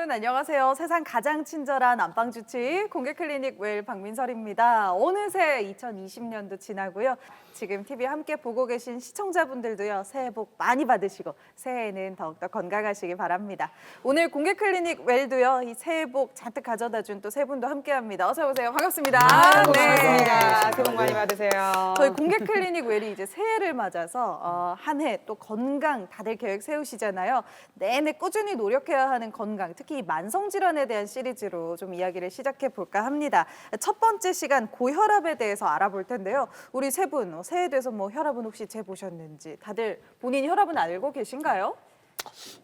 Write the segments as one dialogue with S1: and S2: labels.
S1: 여러분 안녕하세요. 세상 가장 친절한 안방 주치 공개클리닉 웰 박민설입니다. 어느새 2020년도 지나고요. 지금 TV 함께 보고 계신 시청자분들도요. 새해 복 많이 받으시고 새해에는 더욱더 건강하시기 바랍니다. 오늘 공개클리닉 웰도요. 이 새해 복 잔뜩 가져다 준 또 세 분도 함께합니다. 어서 오세요. 반갑습니다.
S2: 반갑습니다. 새해 복 많이 받으세요.
S1: 저희 공개클리닉 웰이 이제 새해를 맞아서 한 해 또 건강 다들 계획 세우시잖아요. 내내 꾸준히 노력해야 하는 건강, 특히 이 만성질환에 대한 시리즈로 좀 이야기를 시작해 볼까 합니다. 첫 번째 시간 고혈압에 대해서 알아볼 텐데요. 우리 세 분 새해 돼서 뭐 혈압은 혹시 재보셨는지 다들 본인 혈압은 알고 계신가요?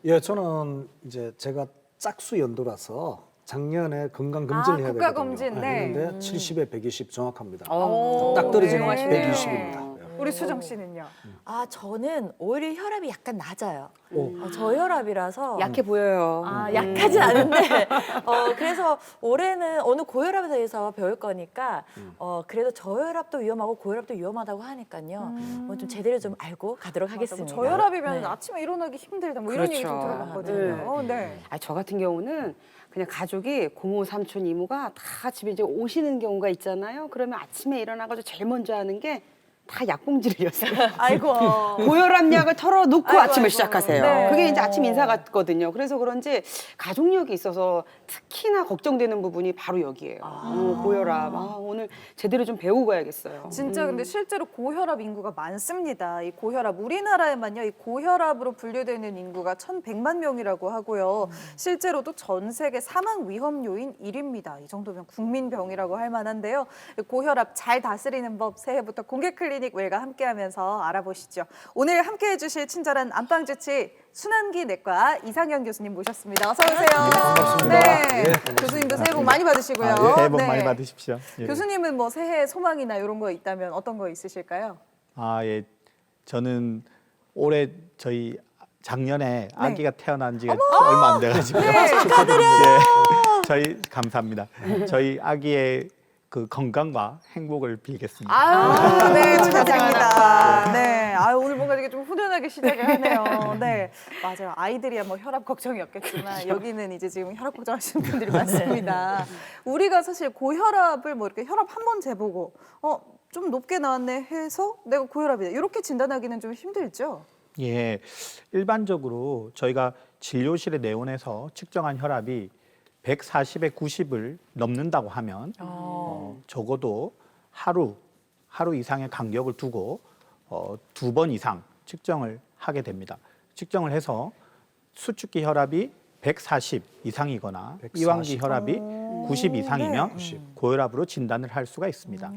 S3: 예, 저는 이제 제가 짝수 연도라서 작년에 건강 검진을 해야 되거든요.
S1: 국가검진, 네.
S3: 했는데 70에 120 정확합니다.
S1: 오,
S3: 딱 떨어지면
S1: 네.
S3: 120입니다.
S1: 우리 수정 씨는요?
S4: 아, 저는 오히려 혈압이 약간 낮아요.
S3: 오.
S4: 저혈압이라서
S2: 약해 보여요.
S4: 약하진 않은데 그래서 올해는 어느 고혈압에 대해서 배울 거니까 그래도 저혈압도 위험하고 고혈압도 위험하다고 하니까요. 좀 제대로 좀 알고 가도록 하겠습니다.
S1: 저혈압이면
S4: 네.
S1: 아침에 일어나기 힘들다 뭐 이런 얘기 좀
S2: 그렇죠.
S1: 들어봤거든요. 네.
S2: 저 같은 경우는 그냥 가족이 고모, 삼촌, 이모가 다 집에 이제 오시는 경우가 있잖아요. 그러면 아침에 일어나가지고 제일 먼저 하는 게 다 약봉지를 였어요.
S1: 아이고.
S2: 고혈압약을 털어놓고
S1: 아이고,
S2: 아침을
S1: 아이고.
S2: 시작하세요.
S1: 네.
S2: 그게 이제 아침 인사 같거든요. 그래서 그런지 가족력이 있어서 특히나 걱정되는 부분이 바로 여기예요. 고혈압. 오늘 제대로 좀 배우고 가야겠어요.
S1: 진짜 근데 실제로 고혈압 인구가 많습니다. 이 고혈압 우리나라에만요. 이 고혈압으로 분류되는 인구가 1,100만 명이라고 하고요. 실제로도 전 세계 사망 위험 요인 1위입니다. 이 정도면 국민병이라고 할 만한데요. 고혈압 잘 다스리는 법 새해부터 공개 클리닉 웰과 함께하면서 알아보시죠. 오늘 함께해 주실 친절한 안방 주치 순환기 내과 이상현 교수님 모셨습니다. 어서 오세요.
S5: 반갑습니다.
S1: 네.
S5: 예,
S1: 교수님도 새해 복 많이 받으시고요.
S5: 예, 새해 복
S1: 네.
S5: 많이 받으십시오. 예.
S1: 교수님은 뭐 새해 소망이나 이런 거 있다면 어떤 거 있으실까요?
S5: 예. 저는 올해 저희 작년에 아기가 태어난 지가 얼마 안 돼가지고요.
S1: 네, 축하드려요.
S5: 예. 저희 감사합니다. 저희 아기의 그 건강과 행복을 빌겠습니다.
S1: 아유, 네, 축하드립니다. 네, 오늘 뭔가 되게 좀 후련하게 시작을 하네요. 네, 맞아요. 아이들이야 뭐 혈압 걱정이 없겠지만 여기는 이제 지금 혈압 걱정하시는 분들이 많습니다. 우리가 사실 고혈압을 뭐 이렇게 혈압 한 번 재보고 좀 높게 나왔네 해서 내가 고혈압이다 이렇게 진단하기는 좀 힘들죠.
S5: 예, 일반적으로 저희가 진료실에 내원해서 측정한 혈압이 140에 90을 넘는다고 하면 적어도 하루 이상의 간격을 두고 2번 이상 측정을 하게 됩니다. 측정을 해서 수축기 혈압이 140 이상이거나
S3: 140.
S5: 이완기 혈압이 90 이상이면
S1: 네.
S5: 고혈압으로 진단을 할 수가 있습니다.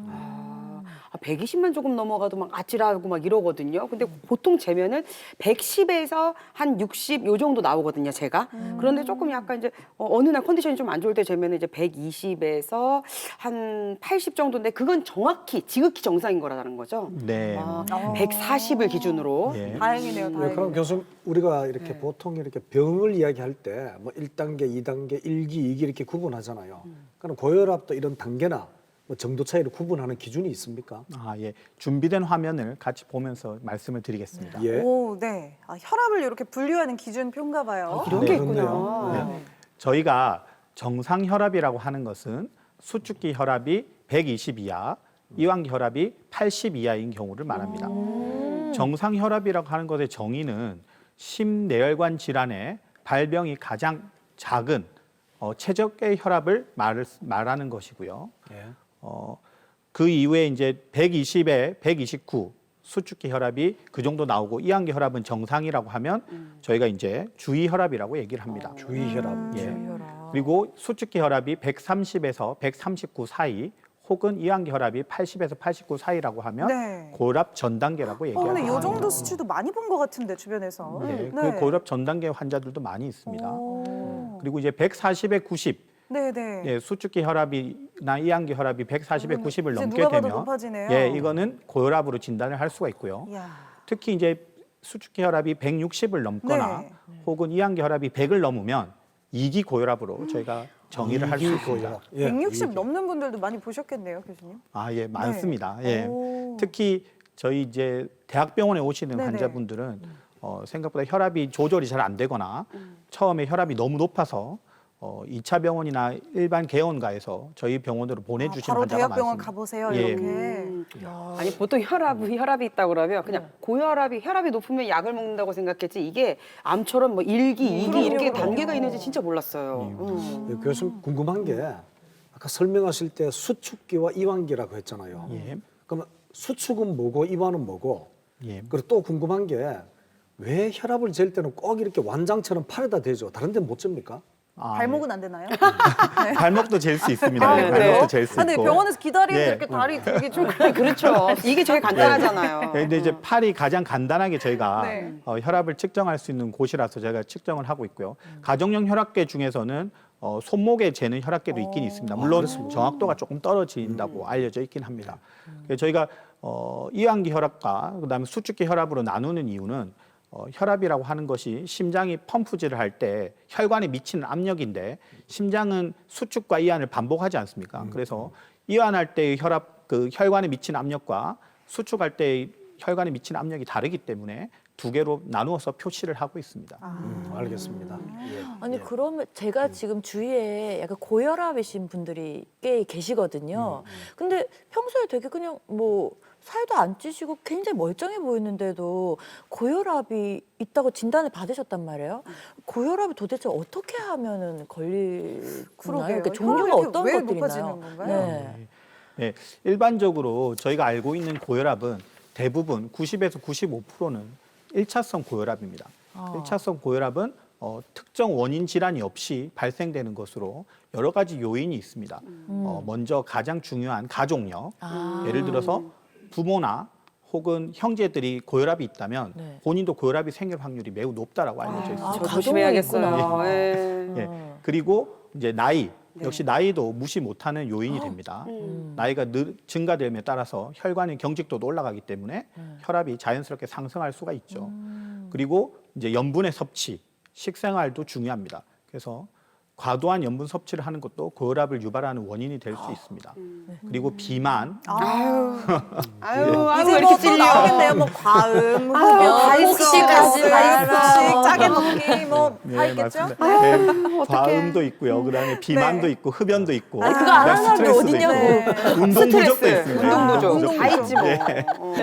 S2: 120만 조금 넘어가도 막 아찔하고 막 이러거든요. 근데 보통 재면은 110에서 한 60 요 정도 나오거든요, 제가. 그런데 조금 약간 이제 어느 날 컨디션이 좀 안 좋을 때 재면은 이제 120에서 한 80 정도인데 그건 정확히 지극히 정상인 거라는 거죠.
S5: 네.
S2: 140을 기준으로.
S5: 예.
S1: 다행이네요,
S3: 예,
S1: 다행이네요.
S3: 그럼 교수님 우리가 이렇게 보통 이렇게 병을 이야기할 때 뭐 1단계, 2단계, 1기, 2기 이렇게 구분하잖아요. 그럼 고혈압도 이런 단계나 뭐 정도 차이를 구분하는 기준이 있습니까?
S5: 예. 준비된 화면을 같이 보면서 말씀을 드리겠습니다.
S3: 예.
S1: 오, 네. 혈압을 이렇게 분류하는 기준표인가 봐요.
S2: 이런
S3: 네,
S2: 게 있구나.
S3: 그렇네요.
S5: 네. 저희가 정상 혈압이라고 하는 것은 수축기 혈압이 120 이하, 이완기 혈압이 80 이하인 경우를 말합니다. 정상 혈압이라고 하는 것의 정의는 심내혈관 질환의 발병이 가장 작은 최저의 혈압을 말하는 것이고요.
S3: 예.
S5: 그 이후에 이제 120에 129 수축기 혈압이 그 정도 나오고 이완기 혈압은 정상이라고 하면 저희가 이제 주의 혈압이라고 얘기를 합니다.
S3: 주의 혈압.
S5: 예. 그리고 수축기 혈압이 130에서 139 사이 혹은 이완기 혈압이 80에서 89 사이라고 하면
S1: 네.
S5: 고혈압 전 단계라고
S1: 근데
S5: 얘기합니다.
S1: 이 정도 수치도 많이 본 것 같은데 주변에서.
S5: 예, 그 고혈압 전 단계 환자들도 많이 있습니다.
S1: 오.
S5: 그리고 이제 140에 90
S1: 네네.
S5: 예, 수축기 혈압이나 이완기 혈압이 140에 90을
S1: 이제
S5: 넘게
S1: 누가 봐도
S5: 되면
S1: 높아지네요.
S5: 예, 이거는 고혈압으로 진단을 할 수가 있고요.
S1: 이야.
S5: 특히 이제 수축기 혈압이 160을 넘거나
S1: 네.
S5: 혹은 이완기 혈압이 100을 넘으면 2기 고혈압으로 저희가 정의를 할 수 있습니다.
S3: 고혈압. 예,
S1: 160
S3: 이기.
S1: 넘는 분들도 많이 보셨겠네요, 교수님.
S5: 예, 많습니다. 예.
S1: 오.
S5: 특히 저희 이제 대학병원에 오시는
S1: 네네.
S5: 환자분들은 생각보다 혈압이 조절이 잘 안 되거나 처음에 혈압이 너무 높아서 2차 병원이나 일반 개원가에서 저희 병원으로 보내주시는
S1: 바로
S5: 환자가
S1: 대학병원
S5: 많습니다.
S1: 가보세요
S5: 예.
S1: 이렇게.
S2: 아니 보통 혈압이 있다고 그러면 그냥 혈압이 높으면 약을 먹는다고 생각했지 이게 암처럼 뭐 1기, 2기 이렇게 단계가 있는지 진짜 몰랐어요.
S3: 예, 교수님 궁금한 게 아까 설명하실 때 수축기와 이완기라고 했잖아요.
S5: 예.
S3: 그러면 수축은 뭐고 이완은 뭐고?
S5: 예.
S3: 그리고 또 궁금한 게 왜 혈압을 잴 때는 꼭 이렇게 완장처럼 팔에다 대죠? 다른 데는 못 잽니까?
S1: 발목은 안 되나요?
S5: 발목도 잴 수 있습니다.
S2: 아,
S5: 예,
S2: 그래요?
S5: 발목도 잴 수
S1: 아, 근데
S5: 있고.
S1: 병원에서 기다리는데
S5: 예.
S1: 이렇게 다리 들기 좀
S2: 그렇죠. 이게 제일 간단하잖아요.
S5: 근데 이제 팔이 가장 간단하게 저희가
S1: 네.
S5: 혈압을 측정할 수 있는 곳이라서 저희가 측정을 하고 있고요. 가정용 혈압계 중에서는 손목에 재는 혈압계도 있긴 있습니다. 물론 정확도가 조금 떨어진다고 알려져 있긴 합니다. 그래서 저희가 이완기 혈압과 그다음에 수축기 혈압으로 나누는 이유는 혈압이라고 하는 것이 심장이 펌프질을 할 때 혈관에 미치는 압력인데 심장은 수축과 이완을 반복하지 않습니까? 그래서 이완할 때의 혈관에 미치는 압력과 수축할 때의 혈관에 미치는 압력이 다르기 때문에 두 개로 나누어서 표시를 하고 있습니다.
S3: 알겠습니다. 예.
S4: 아니 그러면 제가 지금 주위에 약간 고혈압이신 분들이 꽤 계시거든요. 근데 평소에 되게 그냥 뭐 살도 안 찌시고 굉장히 멀쩡해 보이는데도 고혈압이 있다고 진단을 받으셨단 말이에요. 고혈압이 도대체 어떻게 하면은 걸리나요?
S1: 그러게요.
S4: 그러니까 종류가
S1: 혈압이
S4: 어떤
S1: 왜
S4: 것들이
S1: 높아지는
S4: 있나요?
S1: 건가요?
S4: 네.
S5: 네, 일반적으로 저희가 알고 있는 고혈압은 대부분 90에서 95%는 1차성 고혈압입니다. 1차성 고혈압은 특정 원인 질환이 없이 발생되는 것으로 여러 가지 요인이 있습니다. 먼저 가장 중요한 가족력, 예를 들어서 부모나 혹은 형제들이 고혈압이 있다면
S4: 네.
S5: 본인도 고혈압이 생길 확률이 매우 높다라고 알려져 있습니다.
S2: 저
S4: 가족력이
S2: 조심해야겠어요.
S4: 있구나.
S2: 예.
S5: 예. 그리고 이제 나이 역시 나이도 무시 못하는 요인이 됩니다. 나이가 증가됨에 따라서 혈관의 경직도도 올라가기 때문에 혈압이 자연스럽게 상승할 수가 있죠. 그리고 이제 염분의 섭취, 식생활도 중요합니다. 그래서 과도한 염분 섭취를 하는 것도 고혈압을 유발하는 원인이 될 수 있습니다. 그리고 비만,
S2: 아유,
S1: 이제
S2: 왜
S1: 뭐
S2: 이렇게
S1: 또
S2: 찔려?
S1: 나오겠네요. 뭐 과음,
S2: 다
S1: 흡연,
S2: 있어.
S1: 폭식까지
S4: 다
S1: 다
S4: 있어.
S1: 짜게 먹기 뭐 다
S5: 네,
S1: 있겠죠?
S5: 맞습니다. 네, 과음도 있고요. 그다음에 비만도
S1: 네.
S5: 있고 흡연도 있고.
S4: 아니 그거 안 하는 사람이
S5: 스트레스도
S4: 어디냐고.
S5: 있고, 운동 부족도 있습니다.
S2: 운동 부족.
S1: 운동
S2: 다
S1: 부족.
S2: 있지 뭐.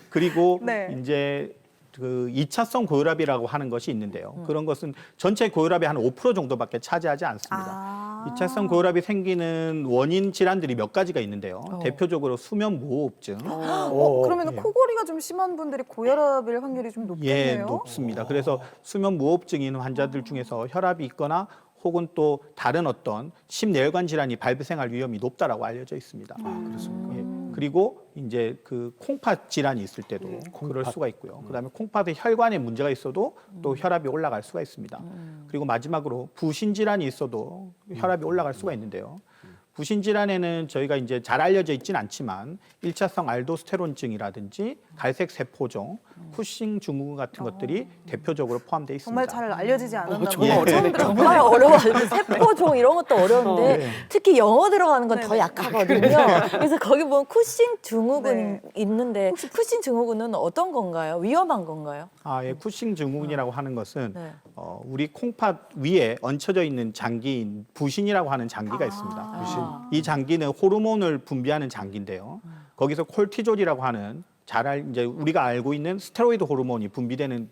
S5: 그리고
S1: 네.
S5: 이제 그 2차성 고혈압이라고 하는 것이 있는데요. 그런 것은 전체 고혈압의 한 5% 정도밖에 차지하지 않습니다. 2차성 고혈압이 생기는 원인 질환들이 몇 가지가 있는데요. 대표적으로 수면 무호흡증,
S1: 그러면 코골이가 좀 심한 분들이 고혈압일 확률이 좀
S5: 예,
S1: 높겠네요.
S5: 높습니다. 그래서 수면 무호흡증이 있는 환자들 중에서 혈압이 있거나 혹은 또 다른 어떤 심내혈관 질환이 발생할 위험이 높다라고 알려져 있습니다. 예, 그리고 이제 그 콩팥 질환이 있을 때도 그럴 수가 있고요. 그다음에 콩팥에 혈관에 문제가 있어도 또 혈압이 올라갈 수가 있습니다. 그리고 마지막으로 부신 질환이 있어도 혈압이 올라갈 수가 있는데요. 부신 질환에는 저희가 이제 잘 알려져 있지는 않지만 1차성 알도스테론증이라든지 갈색 세포종, 쿠싱 증후군 같은 것들이 대표적으로 포함되어 있습니다.
S1: 정말 잘 알려지지 않았나
S2: 정말
S1: 보네요.
S2: 어려운데.
S4: 정말 어려워요. 세포종 이런 것도 어려운데 특히 영어 들어가는 건 더 약하거든요. 그래서 거기 보면 쿠싱 증후군
S1: 네.
S4: 있는데 쿠싱 증후군은 어떤 건가요? 위험한 건가요?
S5: 예, 쿠싱 증후군이라고 하는 것은
S4: 네.
S5: 우리 콩팥 위에 얹혀져 있는 장기인 부신이라고 하는 장기가 있습니다.
S3: 부신.
S5: 이 장기는 호르몬을 분비하는 장기인데요. 거기서 콜티졸이라고 하는 이제 우리가 알고 있는 스테로이드 호르몬이 분비되는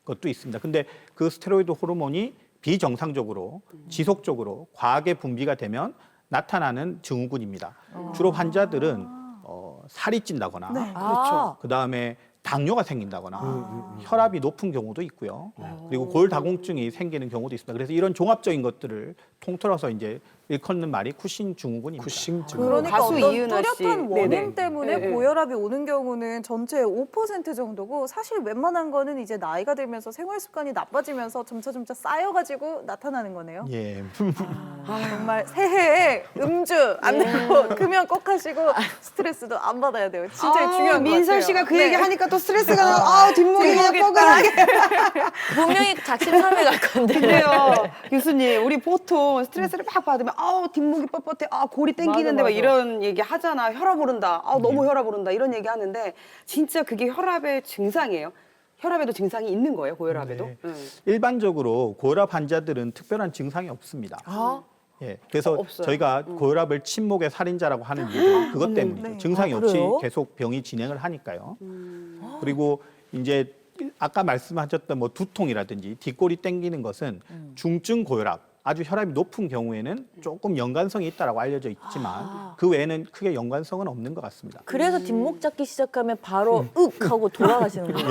S5: 것도 있습니다. 근데 그 스테로이드 호르몬이 비정상적으로 지속적으로 과하게 분비가 되면 나타나는 증후군입니다. 주로 환자들은 살이 찐다거나
S4: 그렇죠.
S5: 그다음에 당뇨가 생긴다거나 혈압이 높은 경우도 있고요. 그리고 골다공증이 생기는 경우도 있습니다. 그래서 이런 종합적인 것들을 통틀어서 이제 일컫는 말이 쿠싱 증후군입니다.
S3: 쿠싱 증후군.
S1: 그러니까
S2: 가수
S1: 어떤
S2: 이은하 씨.
S1: 뚜렷한 원인
S2: 네네.
S1: 때문에
S2: 네.
S1: 고혈압이 오는 경우는 전체 5% 정도고 사실 웬만한 거는 이제 나이가 들면서 생활 습관이 나빠지면서 점차 쌓여가지고 나타나는 거네요.
S5: 예.
S1: 정말 새해에 음주 안 되고 금연 꼭 하시고 스트레스도 안 받아야 돼요. 진짜 중요한 거 같아요.
S2: 민설 씨가 그 얘기
S1: 네.
S2: 하니까 또 스트레스가 나. 뒷목이 그냥 뻐근하게.
S4: 분명히 작심삼일 갈 건데.
S2: 근데요, 교수님, 우리 보통 스트레스를 막 받으면 뒷목이 뻣뻣해, 골이 땡기는데 막
S4: 맞아.
S2: 이런 얘기 하잖아. 혈압 오른다. 너무 혈압 오른다. 이런 얘기 하는데 진짜 그게 혈압의 증상이에요. 혈압에도 증상이 있는 거예요, 고혈압에도?
S5: 네.
S2: 네.
S5: 일반적으로 고혈압 환자들은 특별한 증상이 없습니다.
S4: 아,
S5: 예, 그래서
S2: 없어요.
S5: 저희가 고혈압을 침묵의 살인자라고 하는 이유도 그것 때문이죠.
S1: 네.
S5: 증상이
S4: 아,
S5: 없이
S4: 그래요?
S5: 계속 병이 진행을 하니까요. 그리고 이제 아까 말씀하셨던 뭐 두통이라든지 뒷골이 땡기는 것은 중증 고혈압, 아주 혈압이 높은 경우에는 조금 연관성이 있다라고 알려져 있지만 그 외에는 크게 연관성은 없는 것 같습니다.
S4: 그래서 뒷목 잡기 시작하면 바로 윽 하고 돌아가시는군요.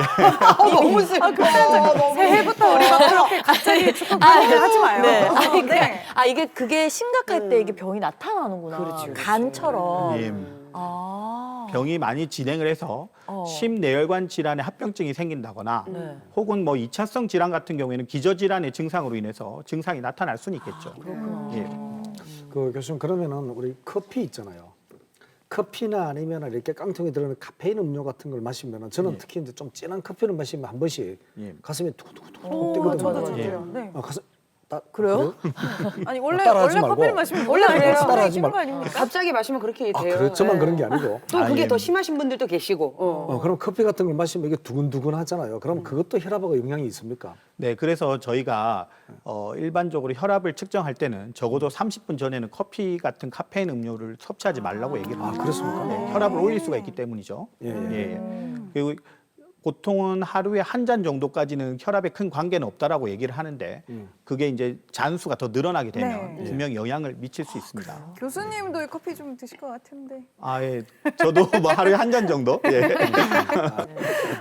S2: 너무 슬퍼.
S1: 새해부터 우리 막 그렇게 갑자기 축구 하지 마요.
S4: 네.
S1: 네.
S4: 이게 그게 심각할 때 이게 병이 나타나는구나.
S2: 그렇지, 그렇지.
S4: 간처럼.
S5: 예,
S4: 아.
S5: 병이 많이 진행을 해서 심내혈관 질환의 합병증이 생긴다거나
S4: 네.
S5: 혹은 뭐 2차성 질환 같은 경우에는 기저질환의 증상으로 인해서 증상이 나타날 수는 있겠죠. 예.
S3: 그 교수님 그러면은 우리 커피 있잖아요. 커피나 아니면 이렇게 깡통에 들어있는 카페인 음료 같은 걸 마시면은 저는 특히 이제 좀 진한 커피를 마시면 한 번씩
S5: 예.
S3: 가슴이 두근두근
S1: 오,
S3: 뛰거든요.
S1: 저도
S5: 예.
S1: 저도요. 네.
S3: 가슴
S4: 그래요?
S1: 아니 원래
S3: 따라하지 말고.
S1: 커피를 마시면
S2: 원래 그래요.
S3: 따라하지
S1: 거
S3: 말고.
S1: 아닙니까?
S2: 갑자기 마시면 그렇게
S3: 아,
S2: 돼요.
S3: 그래? 저만
S2: 네.
S3: 그런 게 아니고.
S2: 또 그게
S5: 예.
S2: 더 심하신 분들도 계시고.
S3: 그럼 커피 같은 걸 마시면 이게 두근두근 하잖아요. 그럼 그것도 혈압하고 영향이 있습니까?
S5: 네, 그래서 저희가 일반적으로 혈압을 측정할 때는 적어도 30분 전에는 커피 같은 카페인 음료를 섭취하지 말라고 얘기를 합니다.
S3: 그렇습니까?
S5: 네, 혈압을 올릴 수가 있기 때문이죠.
S3: 예, 예.
S5: 예. 그리고 보통은 하루에 한 잔 정도까지는 혈압에 큰 관계는 없다라고 얘기를 하는데 그게 이제 잔수가 더 늘어나게 되면
S1: 네.
S5: 분명히 영향을 미칠 수 있습니다.
S1: 교수님도 커피 좀 드실 것 같은데.
S5: 아, 예. 저도 뭐 하루에 한 잔 정도? 예.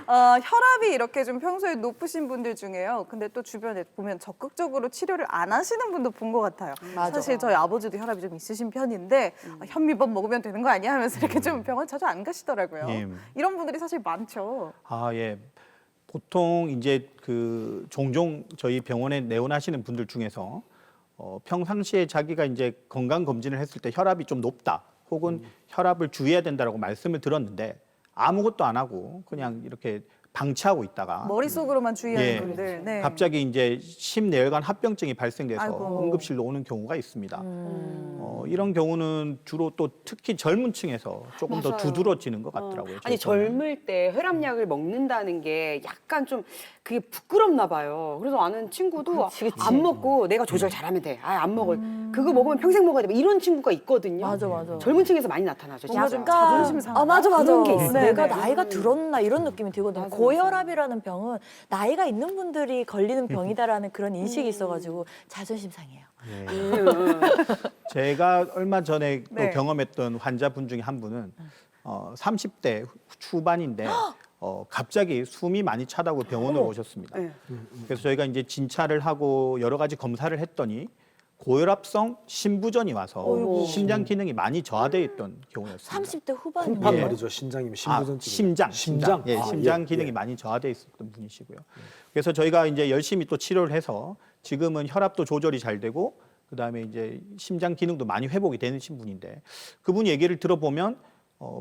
S1: 혈압이 이렇게 좀 평소에 높으신 분들 중에요. 근데 또 주변에 보면 적극적으로 치료를 안 하시는 분도 본 것 같아요.
S4: 맞아.
S1: 사실 저희 아버지도 혈압이 좀 있으신 편인데 현미밥 먹으면 되는 거 아니야 하면서 이렇게 좀 병원 자주 안 가시더라고요.
S5: 예.
S1: 이런 분들이 사실 많죠.
S5: 아, 예. 보통 이제 그 종종 저희 병원에 내원하시는 분들 중에서 평상시에 자기가 이제 건강 검진을 했을 때 혈압이 좀 높다 혹은 혈압을 주의해야 된다라고 말씀을 들었는데 아무것도 안 하고 그냥 이렇게 방치하고 있다가
S1: 머릿속으로만 주의하는
S5: 예.
S1: 분들. 네.
S5: 갑자기 이제 심내혈관 합병증이 발생돼서
S1: 아이고.
S5: 응급실로 오는 경우가 있습니다. 이런 경우는 주로 또 특히 젊은 층에서 조금 더
S2: 맞아요.
S5: 두드러지는 것 같더라고요.
S2: 아니
S5: 저희 병원은.
S2: 젊을 때 혈압약을 먹는다는 게 약간 좀 그게 부끄럽나 봐요. 그래서 아는 친구도
S4: 그치, 그치.
S2: 안 먹고 내가 조절 잘하면 돼. 안 먹을. 그거 먹으면 평생 먹어야 돼. 뭐 이런 친구가 있거든요.
S4: 맞아, 맞아.
S2: 젊은 층에서 많이 나타나죠.
S1: 뭔가
S2: 진짜.
S1: 좀 자존심 상하나?
S4: 맞아, 맞아.
S2: 그런 게 있어요.
S4: 내가
S1: 네, 네.
S4: 나이가 들었나 이런 느낌이 들거든요.
S2: 맞아,
S4: 고혈압이라는 병은 나이가 있는 분들이 걸리는 병이다라는 그런 인식이 있어가지고 자존심 상해요.
S5: 제가 얼마 전에 또
S1: 네.
S5: 경험했던 환자분 중에 한 분은 30대 초반인데 갑자기 숨이 많이 차다고 병원으로 오셨습니다.
S2: 네.
S5: 그래서 저희가 이제 진찰을 하고 여러 가지 검사를 했더니 고혈압성 심부전이 와서
S4: 어이구.
S5: 심장 기능이 많이 저하되어 있던 경우였습니다.
S4: 30대 후반이면
S3: 콩팥
S5: 예.
S3: 말이죠. 신장이면 심부전증.
S5: 심장. 예,
S3: 아,
S5: 심장
S3: 예,
S5: 기능이
S3: 예.
S5: 많이 저하되어 있었던 분이시고요. 그래서 저희가 이제 열심히 또 치료를 해서 지금은 혈압도 조절이 잘 되고 그다음에 이제 심장 기능도 많이 회복이 되신 분인데 그분 얘기를 들어보면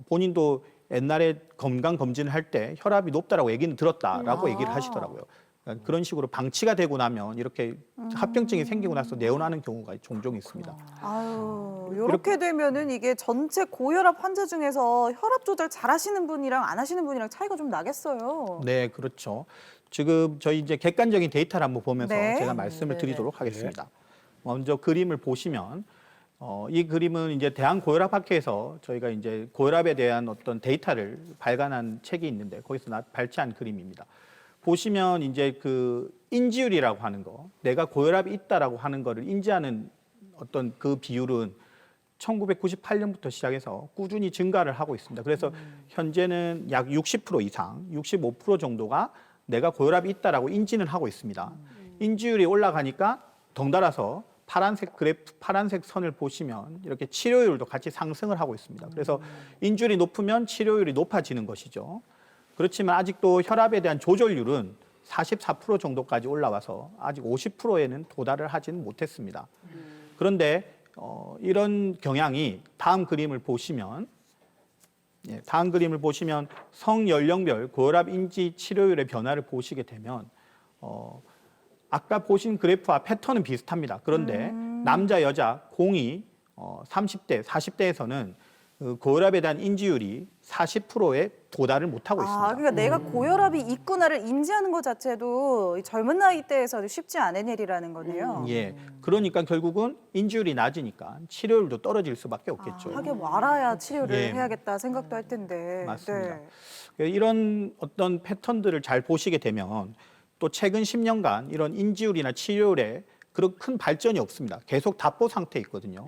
S5: 본인도 옛날에 건강 검진을 할 때 혈압이 높다라고 얘기는 들었다라고 얘기를 하시더라고요. 그러니까 그런 식으로 방치가 되고 나면 이렇게 합병증이 생기고 나서 내원하는 경우가 종종 있습니다.
S1: 아유, 이렇게 되면은 이게 전체 고혈압 환자 중에서 혈압 조절 잘 하시는 분이랑 안 하시는 분이랑 차이가 좀 나겠어요.
S5: 네, 그렇죠. 지금 저희 이제 객관적인 데이터를 한번 보면서
S1: 네.
S5: 제가 말씀을
S4: 네네.
S5: 드리도록 하겠습니다. 먼저 그림을 보시면 이 그림은 이제 대한고혈압학회에서 저희가 이제 고혈압에 대한 어떤 데이터를 발간한 책이 있는데 거기서 발췌한 그림입니다. 보시면 이제 그 인지율이라고 하는 거, 내가 고혈압이 있다라고 하는 거를 인지하는 어떤 그 비율은 1998년부터 시작해서 꾸준히 증가를 하고 있습니다. 그래서 현재는 약 60% 이상, 65% 정도가 내가 고혈압이 있다라고 인지는 하고 있습니다. 인지율이 올라가니까 덩달아서 파란색 그래프, 파란색 선을 보시면 이렇게 치료율도 같이 상승을 하고 있습니다. 그래서 인지율이 높으면 치료율이 높아지는 것이죠. 그렇지만 아직도 혈압에 대한 조절률은 44% 정도까지 올라와서 아직 50%에는 도달을 하지는 못했습니다. 그런데 이런 경향이 다음 그림을 보시면 성연령별 고혈압 인지 치료율의 변화를 보시게 되면 아까 보신 그래프와 패턴은 비슷합니다. 그런데 남자, 여자, 공이 30대, 40대에서는 고혈압에 대한 인지율이 40%에 도달을 못하고 있습니다.
S1: 그러니까 내가 고혈압이 있구나를 인지하는 것 자체도 이 젊은 나이대에서도 쉽지 않은 일이라는 거네요.
S5: 예, 그러니까 결국은 인지율이 낮으니까 치료율도 떨어질 수밖에 없겠죠.
S1: 하긴 알아야 치료를
S5: 예.
S1: 해야겠다 생각도 할 텐데.
S5: 맞습니다.
S1: 네.
S5: 이런 어떤 패턴들을 잘 보시게 되면 또 최근 10년간 이런 인지율이나 치료율에 그런 큰 발전이 없습니다. 계속 답보 상태에 있거든요.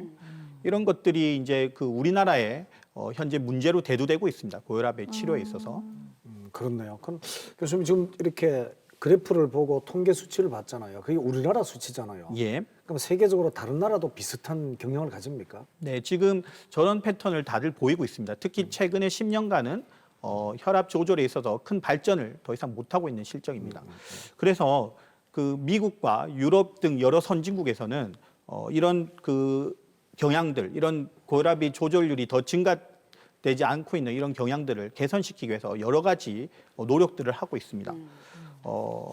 S5: 이런 것들이 이제 그 우리나라의 현재 문제로 대두되고 있습니다. 고혈압의 치료에 있어서.
S3: 그렇네요. 그럼 교수님 지금 이렇게 그래프를 보고 통계 수치를 봤잖아요. 그게 우리나라 수치잖아요.
S5: 예.
S3: 그럼 세계적으로 다른 나라도 비슷한 경향을 가집니까?
S5: 네, 지금 저런 패턴을 다들 보이고 있습니다. 특히 최근에 10년간은 혈압 조절에 있어서 큰 발전을 더 이상 못하고 있는 실정입니다. 그래서 그 미국과 유럽 등 여러 선진국에서는 이런 그 경향들, 이런 고혈압이 조절률이 더 증가되지 않고 있는 이런 경향들을 개선시키기 위해서 여러 가지 노력들을 하고 있습니다.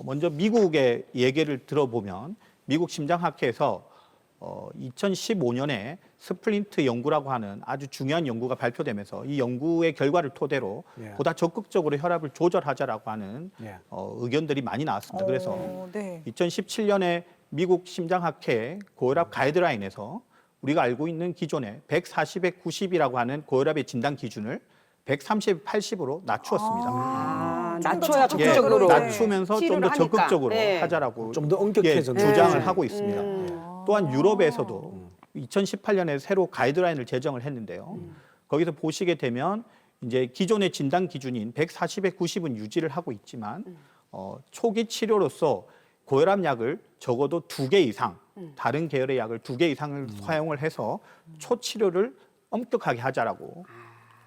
S5: 먼저 미국의 얘기를 들어보면 미국 심장학회에서 2015년에 스플린트 연구라고 하는 아주 중요한 연구가 발표되면서 이 연구의 결과를 토대로
S3: 예.
S5: 보다 적극적으로 혈압을 조절하자라고 하는
S3: 예.
S5: 의견들이 많이 나왔습니다. 그래서
S1: 네.
S5: 2017년에 미국 심장학회 고혈압 가이드라인에서 우리가 알고 있는 기존의 140에 90이라고 하는 고혈압의 진단 기준을 130, 80으로 낮추었습니다.
S2: 낮춰야
S1: 좀
S5: 예,
S1: 더
S2: 적극적으로
S5: 낮추면서 좀
S2: 치료를
S5: 더
S2: 하니까.
S5: 적극적으로
S2: 네.
S5: 하자라고
S3: 좀 더
S5: 예,
S3: 엄격해졌네요.
S5: 주장을
S3: 네.
S5: 하고 있습니다. 또한 유럽에서도 2018년에 새로 가이드라인을 제정을 했는데요. 거기서 보시게 되면 이제 기존의 진단 기준인 140에 90은 유지를 하고 있지만 초기 치료로서 고혈압 약을 적어도 2개 이상, 다른 계열의 약을 2개 이상을 사용을 해서 초치료를 엄격하게 하자라고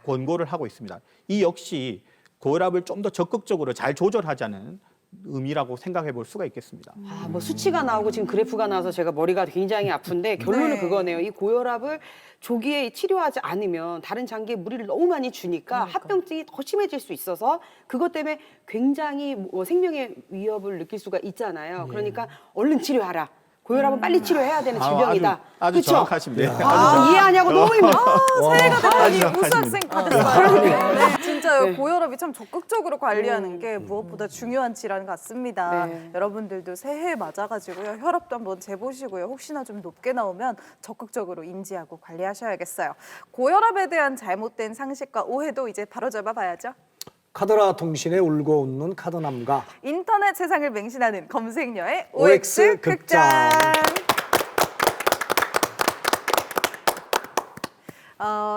S5: 권고를 하고 있습니다. 이 역시 고혈압을 좀 더 적극적으로 잘 조절하자는 의미라고 생각해 볼 수가 있겠습니다.
S2: 뭐 수치가 나오고 지금 그래프가 나와서 제가 머리가 굉장히 아픈데 결론은
S1: 네.
S2: 그거네요. 이 고혈압을 조기에 치료하지 않으면 다른 장기에 무리를 너무 많이 주니까 합병증이 더 심해질 수 있어서 그것 때문에 굉장히 뭐 생명의 위협을 느낄 수가 있잖아요. 그러니까 얼른 치료하라. 고혈압은 빨리 치료해야 되는 질병이다.
S5: 아주
S2: 그쵸?
S5: 정확하십니다.
S2: 이해하냐고 너무 힘들어.
S1: 새해가 됐더니
S5: 아주
S1: 우수학생 다 됐어요. 네, 진짜요. 고혈압이 참 적극적으로 관리하는 게 무엇보다 중요한 질환 같습니다.
S2: 네.
S1: 여러분들도 새해 맞아가지고요. 혈압도 한번 재보시고요. 혹시나 좀 높게 나오면 적극적으로 인지하고 관리하셔야겠어요. 고혈압에 대한 잘못된 상식과 오해도 이제 바로잡아 봐야죠.
S3: 카더라 통신에 울고 웃는 카더남과
S1: 인터넷 세상을 맹신하는 검색녀의
S3: OX
S1: OX 극장.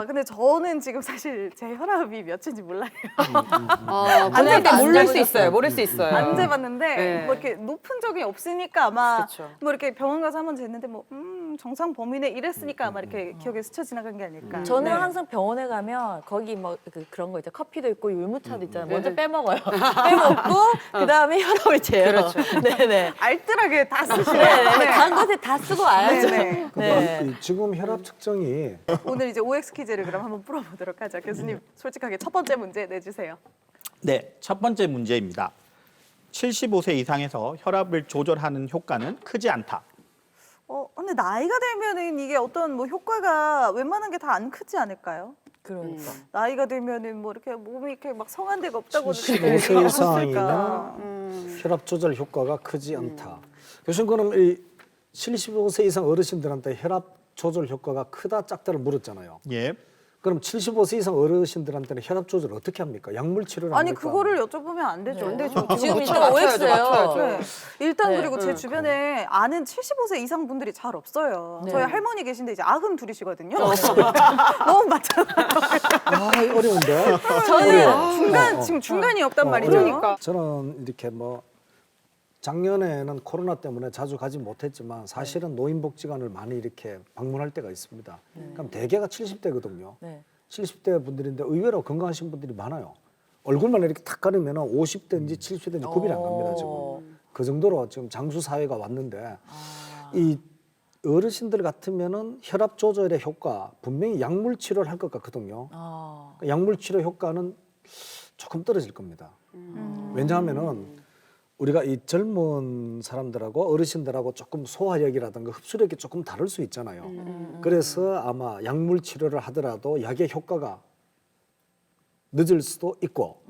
S1: 근데 저는 지금 사실 제 혈압이 몇인지 몰라요.
S2: 보낼 때
S1: 안
S2: 모를 수
S1: 재봤어요.
S2: 있어요. 모를 수 있어요.
S1: 안 재봤는데
S2: 네.
S1: 뭐 이렇게 높은 적이 없으니까 아마
S2: 그쵸.
S1: 뭐 이렇게 병원 가서 한번 쟀는데 뭐 정상 범위네 이랬으니까 아마 이렇게 기억에 스쳐 지나간 게 아닐까.
S4: 저는
S1: 네.
S4: 항상 병원에 가면 거기 뭐 그런 거 있죠. 커피도 있고 율무차도 있잖아요. 먼저 빼먹어요. 빼먹고 그다음에 혈압을 재요.
S2: 그렇죠.
S4: 네네.
S1: 알뜰하게 다 쓰시네요.
S4: 네네. 간 곳에 다 쓰고 와야죠.
S1: 네네.
S4: 네.
S3: 지금 혈압 측정이
S1: 오늘 이제 OX 퀴즈를 그럼 한번 풀어보도록 하죠. 교수님 솔직하게 첫 번째 문제 내주세요.
S5: 네, 첫 번째 문제입니다. 75세 이상에서 혈압을 조절하는 효과는 크지 않다.
S1: 근데 나이가 되면은 이게 어떤 뭐 효과가 웬만한 게 다 안 크지 않을까요?
S4: 그러니까.
S1: 나이가 되면은 뭐 이렇게 몸이 이렇게 막 성한 데가 없다고
S3: 75세 이상이면 혈압 조절 효과가 크지 않다. 교수님 그럼 이 75세 이상 어르신들한테 혈압 조절 효과가 크다 작다를 물었잖아요.
S5: 예.
S3: 그럼 75세 이상 어르신들한테는 혈압 조절 어떻게 합니까? 약물 치료를
S1: 아니
S3: 합니까?
S1: 그거를 여쭤보면 안 되죠.
S2: 안 되죠.
S4: 지금
S2: 맞춰,
S4: 이제
S2: 맞춰야죠,
S4: OX예요.
S2: 맞춰야죠.
S1: 네. 일단
S4: 네.
S1: 그리고 제 주변에 아는 75세 이상 분들이 잘 없어요.
S4: 네.
S1: 저희 할머니 계신데 이제 아금 둘이시거든요. 너무 많잖아요.
S3: 아, 이거 어려운데.
S1: 저는 지금 중간이 없단 말이죠.
S2: 그러니까.
S3: 저는 이렇게 뭐 작년에는 코로나 때문에 자주 가지 못했지만 사실은 노인복지관을 많이 이렇게 방문할 때가 있습니다. 그럼 대개가 70대거든요.
S4: 네.
S3: 70대 분들인데 의외로 건강하신 분들이 많아요. 얼굴만 이렇게 탁 가리면 50대인지 70대인지 구별이 안 갑니다, 지금. 그 정도로 지금 장수 사회가 왔는데 이 어르신들 같으면은 혈압 조절의 효과 분명히 약물 치료를 할 것 같거든요. 약물 치료 효과는 조금 떨어질 겁니다. 왜냐하면은 우리가 이 젊은 사람들하고 어르신들하고 조금 소화력이라든가 흡수력이 조금 다를 수 있잖아요. 그래서 아마 약물 치료를 하더라도 약의 효과가 늦을 수도 있고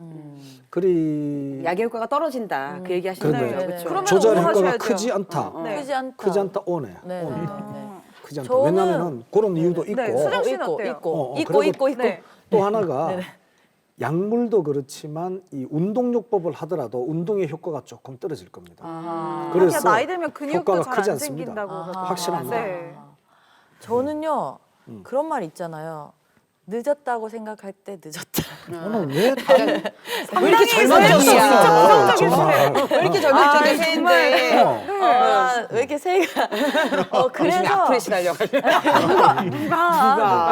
S3: 그리
S2: 약의 효과가 떨어진다. 그 얘기 하시는
S3: 그러네요.
S2: 거죠.
S4: 네.
S2: 그렇죠.
S1: 그러면
S3: 조절 효과가
S1: 오하셔야죠.
S3: 크지 않다.
S1: 네.
S4: 크지 않다.
S3: 크지 않다 오네.
S4: 네.
S3: 오네.
S4: 네.
S3: 크지 않다.
S4: 저는-
S3: 왜냐하면은 그런 이유도 있고
S1: 네, 수정 씨는
S4: 있고,
S1: 어때요?
S4: 있고,
S3: 그리고
S4: 있고.
S1: 네.
S3: 또 하나가 약물도 그렇지만 이 운동요법을 하더라도 운동의 효과가 조금 떨어질 겁니다.
S2: 아.
S3: 그래서
S1: 하기야 나이 들면 근육도
S3: 효과가
S1: 잘
S3: 크지
S1: 안
S3: 않습니다.
S1: 생긴다고 그러더라고요.
S3: 확실합니다.
S1: 네.
S4: 저는요 그런 말 있잖아요. 늦었다고 생각할 때 늦었다.
S3: 오늘 왜 다들
S2: 왜 이렇게
S3: 있었어요,
S2: 젊어졌냐?
S3: 정말.
S2: 왜 이렇게 젊어졌는데?
S4: 왜 이렇게 새가
S2: 그래서 악플이
S4: 그래서
S2: 시달려가지고.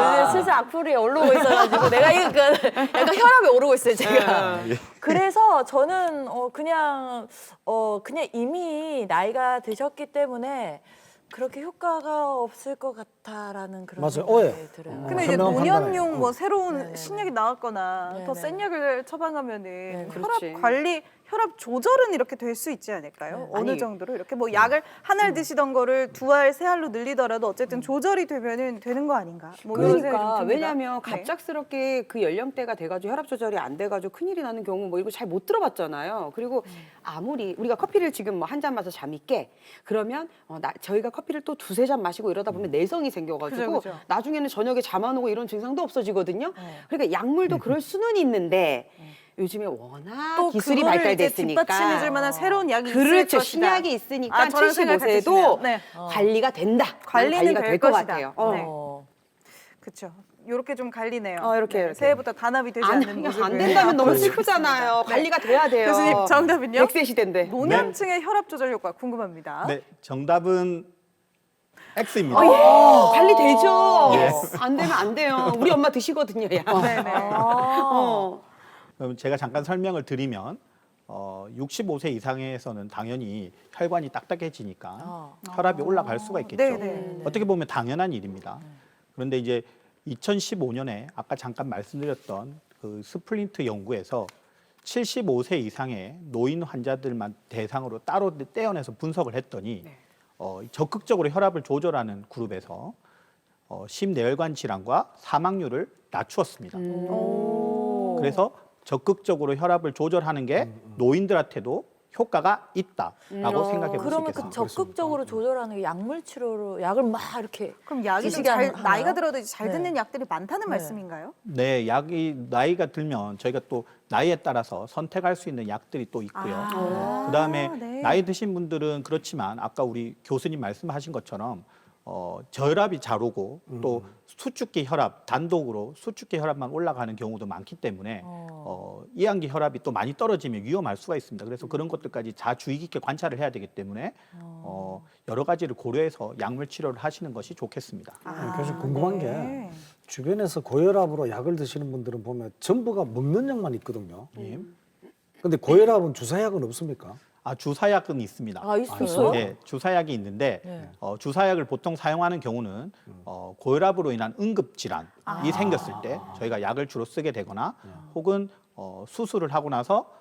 S4: 요새 슬슬 악플이 올라오고 있어가지고 내가 이거 약간 혈압이 오르고 있어요 제가. 그래서 저는 그냥 이미 나이가 드셨기 때문에 그렇게 효과가 없을 것 같다라는 그런
S3: 맞아요.
S4: 생각이
S3: 오해.
S4: 들어요.
S1: 근데 이제
S3: 현명한
S1: 노년용
S3: 판단이에요.
S1: 뭐 새로운
S4: 네네.
S1: 신약이 나왔거나
S4: 네네.
S1: 더 센 약을 처방하면은
S4: 네,
S2: 그렇지.
S1: 혈압 관리, 혈압 조절은 이렇게 될 수 있지 않을까요?
S4: 네.
S1: 어느
S2: 아니,
S1: 정도로 이렇게 뭐 약을 한 알 드시던 거를 두 알, 세 알로 늘리더라도 어쨌든 조절이 되면은 되는 거 아닌가? 뭐 이런 생각이 좀
S2: 그러니까
S1: 듭니다.
S2: 왜냐하면
S1: 네.
S2: 갑작스럽게 그 연령대가 돼가지고 혈압 조절이 안 돼가지고 큰일이 나는 경우 뭐 이거 잘 못 들어봤잖아요. 그리고 아무리 우리가 커피를 지금 뭐 한 잔 마셔 잠이 깨 그러면 저희가 커피를 또 두세 잔 마시고 이러다 보면 내성이 생겨가지고
S1: 그죠, 그죠.
S2: 나중에는 저녁에 잠 안 오고 이런 증상도 없어지거든요. 그러니까 약물도 그럴 수는 있는데 요즘에 워낙
S1: 또
S2: 기술이
S1: 그거를 이제
S2: 발달됐으니까
S1: 뒷받침해줄 만한 새로운 약이 있을
S2: 그렇죠.
S1: 것이다.
S2: 신약이 있으니까
S1: 아, 저랑 생각
S2: 75세도
S1: 같으시네요. 네.
S2: 관리가 된다.
S1: 관리는
S2: 관리가
S1: 될
S2: 될 것
S1: 것이다.
S2: 같아요.
S1: 네.
S4: 어.
S1: 그렇죠. 이렇게 좀 갈리네요.
S2: 이렇게, 이렇게.
S1: 새해부터 단합이 되지 않는 모습을
S2: 안 된다면 너무
S1: 보여주고
S2: 슬프잖아요.
S1: 있습니다.
S2: 관리가 돼야 돼요.
S1: 교수님, 정답은요?
S2: 100세 시대인데.
S1: 노년층의 혈압 조절 효과 궁금합니다.
S5: 네, 정답은 X입니다.
S2: 관리되죠.
S5: 네.
S2: 안 되면 안 돼요. 우리 엄마 드시거든요. 야.
S1: 네네.
S5: 그럼 제가 잠깐 설명을 드리면 65세 이상에서는 당연히 혈관이 딱딱해지니까 혈압이 올라갈 수가 있겠죠.
S1: 네네.
S5: 어떻게 보면 당연한 일입니다. 그런데 이제 2015년에 아까 잠깐 말씀드렸던 그 스플린트 연구에서 75세 이상의 노인 환자들만 대상으로 따로 떼어내서 분석을 했더니 적극적으로 혈압을 조절하는 그룹에서 심내혈관 질환과 사망률을 낮추었습니다. 그래서 적극적으로 혈압을 조절하는 게 노인들한테도 효과가 있다라고 생각해 볼 수
S4: 그러면
S5: 있겠습니다.
S4: 그 적극적으로 조절하는 게 약물 치료로 약을 막 이렇게
S1: 그럼 약이 좀
S4: 드시게
S1: 잘
S4: 하나요?
S1: 나이가 들어도 이제 잘
S4: 네.
S1: 듣는 약들이 많다는
S4: 네.
S1: 말씀인가요?
S5: 네, 약이 나이가 들면 저희가 또 나이에 따라서 선택할 수 있는 약들이 또 있고요. 그다음에
S1: 네.
S5: 나이 드신 분들은 그렇지만 아까 우리 교수님 말씀하신 것처럼 저혈압이 잘 오고 또 수축기 혈압 단독으로 수축기 혈압만 올라가는 경우도 많기 때문에 이항기 혈압이 또 많이 떨어지면 위험할 수가 있습니다. 그래서 그런 것들까지 주의 깊게 관찰을 해야 되기 때문에 여러 가지를 고려해서 약물 치료를 하시는 것이 좋겠습니다.
S3: 교수님 궁금한
S1: 네.
S3: 게 주변에서 고혈압으로 약을 드시는 분들은 보면 전부가 먹는 약만 있거든요.
S5: 예.
S3: 근데 고혈압은 주사약은 없습니까?
S5: 주사약은 있습니다.
S4: 아, 있어요?
S5: 네, 주사약이 있는데
S4: 네.
S5: 주사약을 보통 사용하는 경우는 고혈압으로 인한 응급 질환이 생겼을 때 저희가 약을 주로 쓰게 되거나 혹은 수술을 하고 나서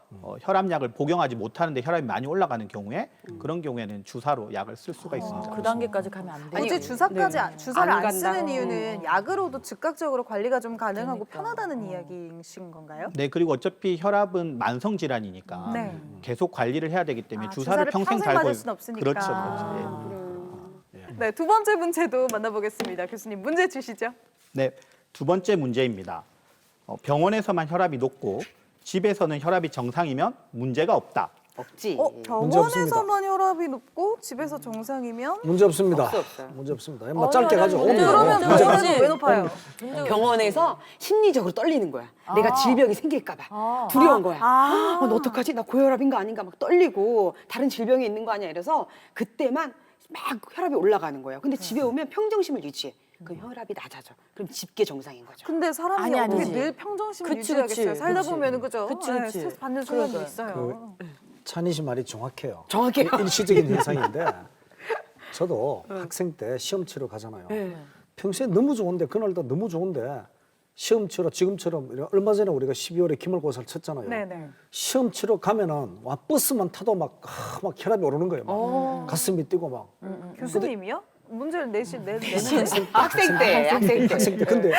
S5: 혈압약을 복용하지 못하는데 혈압이 많이 올라가는 경우에 그런 경우에는 주사로 약을 쓸 수가 있습니다.
S4: 그 단계까지 가면 안 돼요.
S1: 굳이 주사까지
S2: 네.
S1: 주사를
S2: 안
S1: 안
S2: 간다.
S1: 쓰는 이유는 약으로도 즉각적으로 관리가 좀 가능하고
S4: 그러니까.
S1: 편하다는 이야기이신 건가요?
S5: 네, 그리고 어차피 혈압은 만성 질환이니까
S1: 네.
S5: 계속 관리를 해야 되기 때문에
S1: 주사를
S5: 평생
S1: 평생
S5: 달고
S1: 맞을 수는 없으니까.
S5: 그렇죠, 그렇죠.
S1: 네, 두 번째 문제도 만나보겠습니다. 교수님 문제 주시죠.
S5: 네, 두 번째 문제입니다. 병원에서만 혈압이 높고 집에서는 혈압이 정상이면 문제가 없다.
S2: 없지.
S1: 병원에서만 혈압이 높고 집에서 정상이면
S3: 문제 없습니다.
S2: 없어요.
S3: 문제 없습니다.
S4: 아니,
S3: 짧게
S4: 아니,
S3: 가죠.
S4: 문제
S3: 옵니다.
S1: 그러면
S4: 문제가
S3: 문제가
S1: 병원에서
S4: 없지.
S1: 왜 높아요?
S2: 병원에서 심리적으로 떨리는 거야. 내가 질병이 생길까봐 두려운 거야. 너 어떡하지? 나 고혈압인가 아닌가 막 떨리고 다른 질병이 있는 거 아니야? 이래서 그때만 막 혈압이 올라가는 거예요. 근데 집에 오면 평정심을 유지해. 그럼 혈압이 낮아져. 그럼 집계 정상인 거죠.
S1: 근데 사람이
S4: 아니,
S1: 어떻게
S4: 아니지.
S1: 늘 평정심을
S4: 그치,
S1: 유지하겠어요?
S4: 그치,
S1: 살다
S4: 그치.
S1: 보면은 그죠?
S4: 그치,
S1: 네,
S4: 그치.
S1: 스트레스 받는 순간도
S4: 그러니까요.
S1: 있어요.
S3: 찬희 씨 말이 정확해요.
S2: 정확해요.
S3: 일시적인 현상인데 저도 학생 때 시험 치러 가잖아요. 평소에 너무 좋은데 그날도 너무 좋은데 시험 치러 지금처럼 얼마 전에 우리가 12월에 기말고사를 쳤잖아요.
S1: 네네.
S3: 시험 치러 가면은 와 버스만 타도 막 혈압이 오르는 거예요. 막 가슴이 뛰고 막.
S1: 교수님이요? 문제를 내는
S2: 학생 때.
S3: 학생 때 근데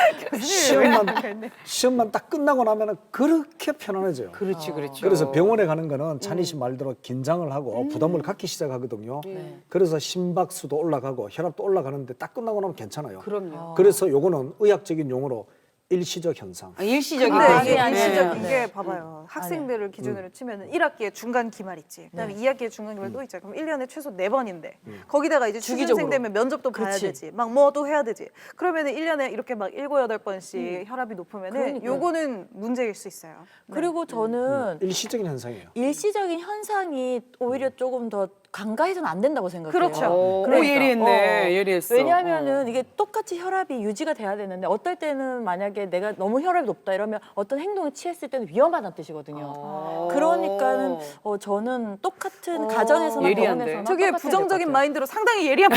S3: 시험만 딱 끝나고 나면은 그렇게 편안해져요.
S2: 그렇지.
S3: 그래서 병원에 가는 거는 찬희 씨 말대로 긴장을 하고 부담을 갖기 시작하거든요. 그래서 심박수도 올라가고 혈압도 올라가는데 딱 끝나고 나면 괜찮아요.
S2: 그럼요.
S3: 그래서 요거는 의학적인 용어로 일시적 현상.
S2: 일시적인
S1: 근데
S2: 거지.
S1: 이게
S4: 아니에요.
S1: 일시적인
S4: 네.
S1: 게 봐봐요. 학생들을 기준으로 치면은 1학기에 중간 기말 있지. 그다음에 2학기에 중간 기말 또 있잖아. 그럼 1년에 최소 4번인데 거기다가 이제 취준생
S4: 주기적으로.
S1: 되면 면접도 봐야
S4: 그렇지.
S1: 되지. 막 뭐도 해야 되지. 그러면은 1년에 이렇게 막 7, 8번씩 혈압이 높으면은
S4: 그러니까요.
S1: 요거는 문제일 수 있어요.
S4: 그리고 저는
S3: 일시적인 현상이에요.
S4: 일시적인 현상이 오히려 조금 더 간과해서는 안 된다고 생각해요.
S1: 그렇죠.
S2: 그러니까. 예리했네. 예리했어.
S4: 왜냐하면은 이게 똑같이 혈압이 유지가 돼야 되는데 어떨 때는 만약에 내가 너무 혈압이 높다 이러면 어떤 행동을 취했을 때는 위험하다는 뜻이거든요. 그러니까는 저는 똑같은 가정에서나
S2: 예리한데.
S4: 병원에서나
S1: 저게
S4: 똑같아야
S1: 부정적인
S4: 될것 같아요.
S1: 마인드로 상당히 예리한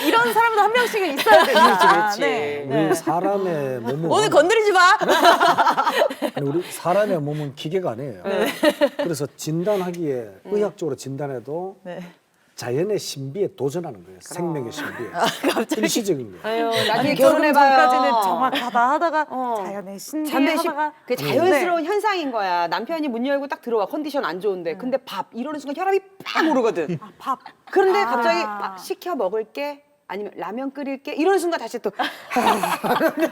S1: 이런 사람도 한 명씩은 있어야 된다.
S2: 그렇지.
S1: 네.
S3: 우리 사람의 몸은
S4: 오늘 건드리지 마.
S3: 아니, 우리 사람의 몸은 기계가 아니에요. 그래서 진단하기에 의학적으로 진단해도 자연의 신비에 도전하는 거예요. 생명의 신비에. 일시적인 거예요.
S2: 아유, 나중에
S1: 아니, 조금
S2: 결혼해봐요.
S1: 전까지는 정확하다 하다가 자연의 신비 하다가
S2: 그 자연스러운 현상인 거야. 남편이 문 열고 딱 들어와 컨디션 안 좋은데 근데 밥 이러는 순간 혈압이 팍 오르거든.
S1: 밥.
S2: 그런데 갑자기 막 시켜 먹을게 아니면 라면 끓일게 이러는 순간 다시 또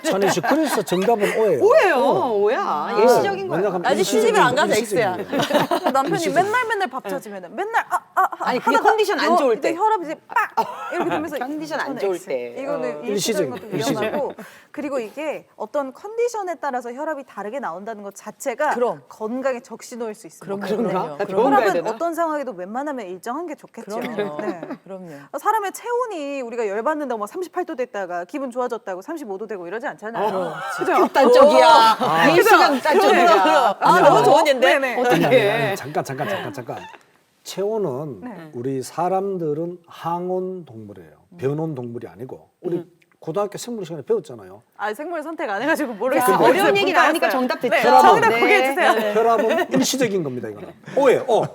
S3: 찬희 씨 그래서 정답은 O예요.
S2: 오해요. 오야. 일시적인 거야.
S3: 왜냐하면
S4: 아직 시집을 안 가서 X야.
S1: 남편이 맨날 밥 찾으면 맨날
S2: 아니, 그게 컨디션 안 좋을 때.
S1: 혈압이 이제 빡 이렇게 되면서
S2: 컨디션 안
S1: 이거는
S2: 좋을
S1: X.
S2: 때.
S1: 이거는 일시적인 것도 위험하고 그리고 이게 어떤 컨디션에 따라서 혈압이 다르게 나온다는 것 자체가
S4: 그럼.
S1: 건강에 적신호일 수 있습니다.
S2: 그런가?
S4: 그럼요.
S2: 병원 가야
S1: 혈압은
S2: 되나?
S1: 어떤 상황에도 웬만하면 일정한 게 좋겠죠.
S4: 그럼요.
S1: 네.
S4: 그럼요.
S1: 사람의 체온이 우리가 열받는다고 막 38도 됐다가 기분 좋아졌다고 35도 되고 이러지 않잖아요. 그죠?
S2: 극단적이야. 일시적 극단적이야.
S4: 아 너무 좋은데.
S1: 네네.
S3: 아니, 잠깐. 체온은 우리 사람들은 항온 동물이에요. 변온 동물이 아니고 우리 고등학교 생물 시간에 배웠잖아요.
S1: 아 생물 선택 안 해가지고 모르겠어요.
S2: 어려운 얘기 나오니까 정답 됐죠.
S1: 정답
S2: 네.
S1: 공개해 주세요.
S3: 혈압은 일시적인 겁니다. 이거는 O예요. O.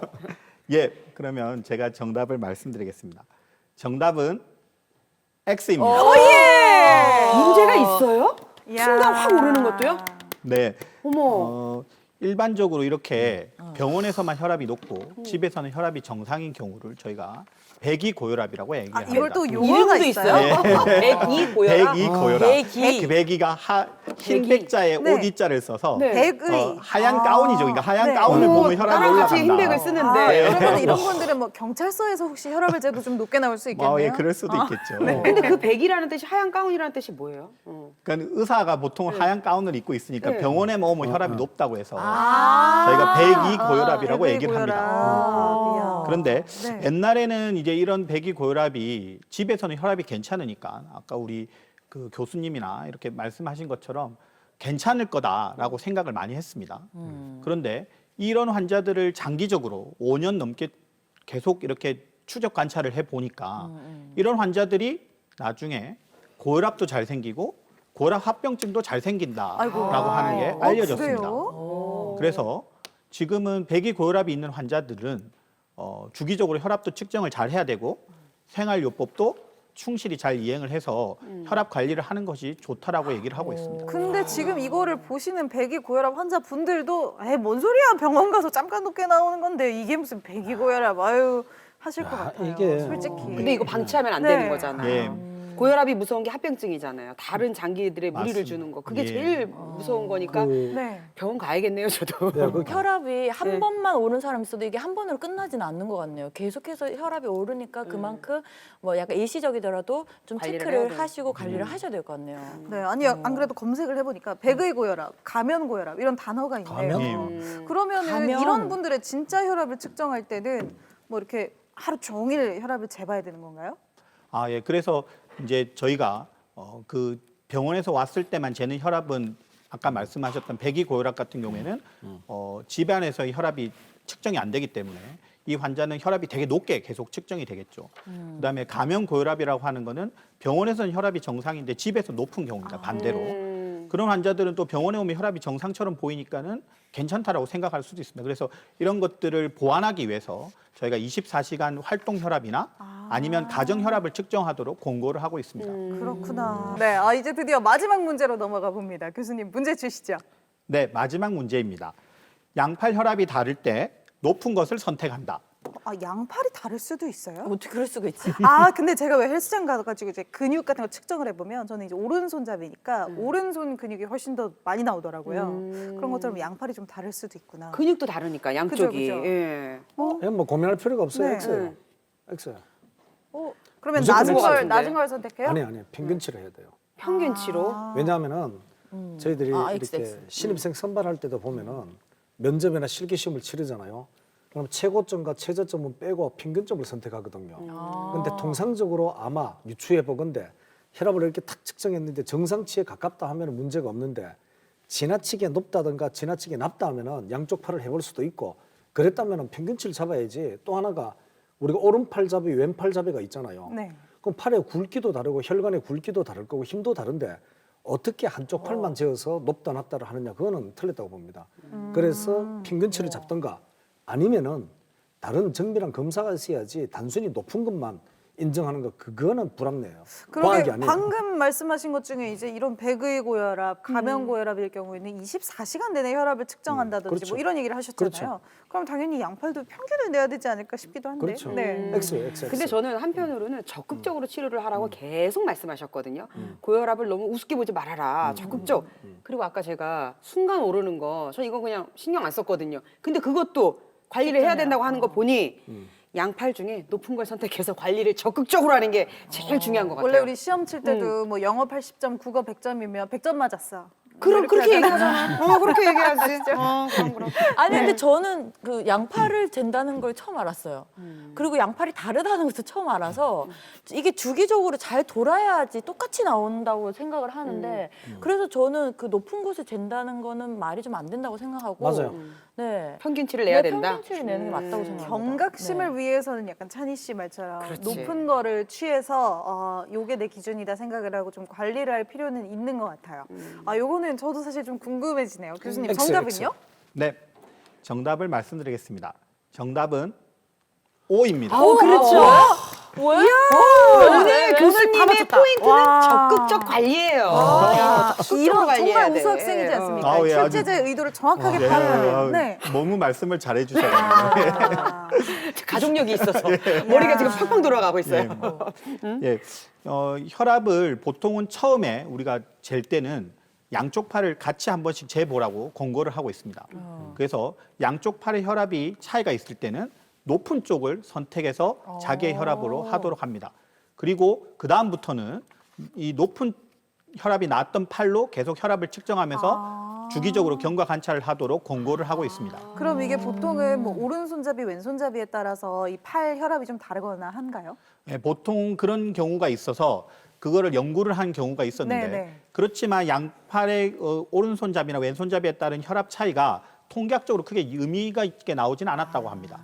S5: 예, 그러면 제가 정답을 말씀드리겠습니다. 정답은 X입니다.
S2: 문제가 있어요?
S1: 야.
S2: 순간 확 오르는 것도요?
S5: 네.
S2: 어머.
S5: 일반적으로 이렇게 병원에서만 혈압이 높고 집에서는 혈압이 정상인 경우를 저희가 배기 고혈압이라고 얘기합니다.
S1: 이걸 또 용어가
S2: 이름도
S1: 있어요?
S2: 백이 고혈압.
S5: 배기 고혈압.
S4: 배기.
S5: 그 배기가 흰
S2: 배기.
S5: 백자에
S1: 네.
S5: 옷 이자를 써서
S2: 네.
S1: 백의.
S5: 하얀 가운이죠. 그러니까 하얀
S1: 네.
S5: 가운을 보면 혈압이
S2: 나랑
S5: 올라간다.
S2: 같이 흰백을 쓰는데.
S1: 그러면 이런 분들은 뭐 경찰서에서 혹시 혈압을 재도 좀 높게 나올 수 있겠네요.
S5: 예, 그럴 수도 있겠죠.
S2: 근데 그 백이라는 뜻이 하얀 가운이라는 뜻이 뭐예요?
S5: 그러니까 의사가 보통 하얀 가운을 입고 있으니까
S2: 네.
S5: 병원에 오면 혈압이 높다고 해서 저희가 배기 고혈압이라고
S1: 배기
S5: 얘기를 합니다.
S1: 고혈압이야.
S5: 그런데
S1: 네.
S5: 옛날에는 이제 이런 배기 고혈압이 집에서는 혈압이 괜찮으니까 아까 우리 그 교수님이나 이렇게 말씀하신 것처럼 괜찮을 거다라고 생각을 많이 했습니다. 그런데 이런 환자들을 장기적으로 5년 넘게 계속 이렇게 추적 관찰을 해 보니까 이런 환자들이 나중에 고혈압도 잘 생기고 고혈압 합병증도 잘 생긴다라고 하는 게 알려졌습니다.
S1: 그래요?
S5: 그래서 지금은 배기 고혈압이 있는 환자들은 주기적으로 혈압도 측정을 잘 해야 되고 생활요법도 충실히 잘 이행을 해서 혈압 관리를 하는 것이 좋다라고 얘기를 하고 있습니다.
S1: 근데 지금 이거를 보시는 배기 고혈압 환자분들도 뭔 소리야 병원 가서 잠깐 높게 나오는 건데 이게 무슨 배기 고혈압 아유 하실 것 같아요.
S3: 이게
S1: 솔직히.
S2: 근데 이거 방치하면 안
S1: 네.
S2: 되는 거잖아요.
S5: 예.
S2: 고혈압이 무서운 게 합병증이잖아요. 다른 장기들의 무리를
S5: 맞습니다.
S2: 주는 거. 그게
S5: 예.
S2: 제일 무서운 거니까
S1: 네.
S2: 병원 가야겠네요, 저도.
S4: 혈압이 한
S2: 네.
S4: 번만 오른 사람 있어도 이게 한 번으로 끝나지는 않는 것 같네요. 계속해서 혈압이 오르니까 그만큼 뭐 약간 일시적이더라도 좀
S2: 관리를 해야
S4: 체크를
S2: 되는.
S4: 하시고 관리를 하셔야 될 것 같네요.
S1: 네, 아니 안 그래도 검색을 해보니까 백의 고혈압, 가면 고혈압 이런 단어가 있네요.
S5: 가면.
S1: 그러면은
S4: 가면.
S1: 이런 분들의 진짜 혈압을 측정할 때는 뭐 이렇게 하루 종일 혈압을 재봐야 되는 건가요?
S5: 아, 예. 그래서 이제 저희가 그 병원에서 왔을 때만 재는 혈압은 아까 말씀하셨던 배기 고혈압 같은 경우에는 집안에서의 혈압이 측정이 안 되기 때문에 이 환자는 혈압이 되게 높게 계속 측정이 되겠죠. 그다음에 가면 고혈압이라고 하는 거는 병원에서는 혈압이 정상인데 집에서 높은 경우입니다. 반대로. 그런 환자들은 또 병원에 오면 혈압이 정상처럼 보이니까는 괜찮다라고 생각할 수도 있습니다. 그래서 이런 것들을 보완하기 위해서 저희가 24시간 활동 혈압이나 아니면 가정 혈압을 측정하도록 공고를 하고 있습니다.
S1: 그렇구나. 네, 이제 드디어 마지막 문제로 넘어가 봅니다. 교수님 문제 주시죠.
S5: 네, 마지막 문제입니다. 양팔 혈압이 다를 때 높은 것을 선택한다.
S1: 양팔이 다를 수도 있어요?
S4: 어떻게 그럴 수가 있지?
S1: 근데 제가 왜 헬스장 가가지고 이제 근육 같은 거 측정을 해보면 저는 이제 오른손잡이니까 오른손 근육이 훨씬 더 많이 나오더라고요. 그런 것처럼 양팔이 좀 다를 수도 있구나.
S2: 근육도 다르니까 양쪽이.
S1: 그죠.
S2: 예.
S3: 뭐 고민할 필요가 없어요.
S1: 네.
S3: X예요. X예요.
S1: 그러면
S3: 무조건
S1: 낮은
S3: X
S1: 걸
S2: 같은데.
S1: 낮은 걸 선택해요?
S3: 아니 평균치를 해야 돼요.
S2: 평균치로.
S3: 왜냐하면은 저희들이
S4: X.
S3: 이렇게 신입생 선발할 때도 보면은 면접이나 실기 시험을 치르잖아요. 그럼 최고점과 최저점은 빼고 평균점을 선택하거든요. 근데 통상적으로 아마 유추해 보건데 혈압을 이렇게 탁 측정했는데 정상치에 가깝다 하면 문제가 없는데 지나치게 높다든가 지나치게 낮다 하면은 양쪽 팔을 해볼 수도 있고 그랬다면은 평균치를 잡아야지. 또 하나가 우리가 오른팔잡이 왼팔잡이가 있잖아요.
S1: 네.
S3: 그럼 팔의 굵기도 다르고 혈관의 굵기도 다를 거고 힘도 다른데 어떻게 한쪽 팔만 재어서 높다 낮다를 하느냐 그거는 틀렸다고 봅니다. 그래서 평균치를 잡던가 아니면은 다른 정밀한 검사가 있어야지 단순히 높은 것만 인정하는 거 그거는 불합리해요. 과학이
S1: 그러게
S3: 아니에요.
S1: 방금 말씀하신 것 중에 이제 이런 배의 고혈압, 가면 고혈압일 경우에는 24시간 내내 혈압을 측정한다든지
S3: 그렇죠.
S1: 뭐 이런 얘기를 하셨잖아요.
S3: 그렇죠.
S1: 그럼 당연히 양팔도 평균을 내야 되지 않을까 싶기도 한데.
S3: 그렇죠.
S1: 네.
S3: X예요, X.
S2: 근데 저는 한편으로는 적극적으로 치료를 하라고 계속 말씀하셨거든요. 고혈압을 너무 우습게 보지 말아라. 적극적. 그리고 아까 제가 순간 오르는 거, 저 이거 그냥 신경 안 썼거든요. 근데 그것도 관리를 해야 된다고 하는 거 보니 양팔 중에 높은 걸 선택해서 관리를 적극적으로 하는 게 제일 중요한 것 같아요.
S1: 원래 우리 시험 칠 때도 뭐 영어 80점, 국어 100점이면 100점 맞았어.
S2: 그럼
S1: 이렇게
S2: 그렇게
S1: 하잖아.
S2: 얘기하잖아. 그렇게 얘기하지. 그럼.
S4: 아니 근데 저는 그 양팔을 잰다는 걸 처음 알았어요. 그리고 양팔이 다르다는 것도 처음 알아서 이게 주기적으로 잘 돌아야지 똑같이 나온다고 생각을 하는데 그래서 저는 그 높은 곳을 잰다는 거는 말이 좀 안 된다고 생각하고
S3: 맞아요.
S4: 네.
S2: 평균치를 내야
S4: 네,
S2: 된다.
S4: 평균치를 내는 게 맞다고 생각합니다.
S1: 경각심을
S4: 네.
S1: 위해서는 약간 찬희 씨 말처럼
S2: 그렇지.
S1: 높은 거를 취해서 요게 내 기준이다 생각을 하고 좀 관리를 할 필요는 있는 것 같아요. 요거는 저도 사실 좀 궁금해지네요. 교수님
S3: X,
S1: 정답은요?
S5: 네, 정답을 말씀드리겠습니다. 정답은 O입니다.
S2: 그렇죠.
S4: 뭐야?
S2: 오늘 교수님의 포인트는 적극적 관리예요. 적극적으로
S1: 이런
S2: 관리해야
S1: 정말
S2: 돼.
S1: 우수 학생이지 않습니까?
S5: 예, 아주-
S1: 출제자의 의도를 정확하게
S5: 예,
S1: 파악하는. 네.
S5: 너무 말씀을 잘해주셔요.
S2: 가족력이 있어서 머리가 지금 팍팍 돌아가고 있어요.
S5: 예, 혈압을 보통은 처음에 우리가 잴 때는 양쪽 팔을 같이 한 번씩 재보라고 권고를 하고 있습니다. 그래서 양쪽 팔의 혈압이 차이가 있을 때는 높은 쪽을 선택해서 자기의 혈압으로 하도록 합니다. 그리고 그 다음부터는 이 높은 혈압이 나왔던 팔로 계속 혈압을 측정하면서 주기적으로 경과 관찰을 하도록 권고를 하고 있습니다.
S1: 그럼 이게 보통은 뭐 오른손잡이, 왼손잡이에 따라서 이 팔 혈압이 좀 다르거나 한가요?
S5: 예, 보통 그런 경우가 있어서 그거를 연구를 한 경우가 있었는데
S1: 네.
S5: 그렇지만 양팔의 오른손잡이나 왼손잡이에 따른 혈압 차이가 통계학적으로 크게 의미가 있게 나오지는 않았다고 합니다.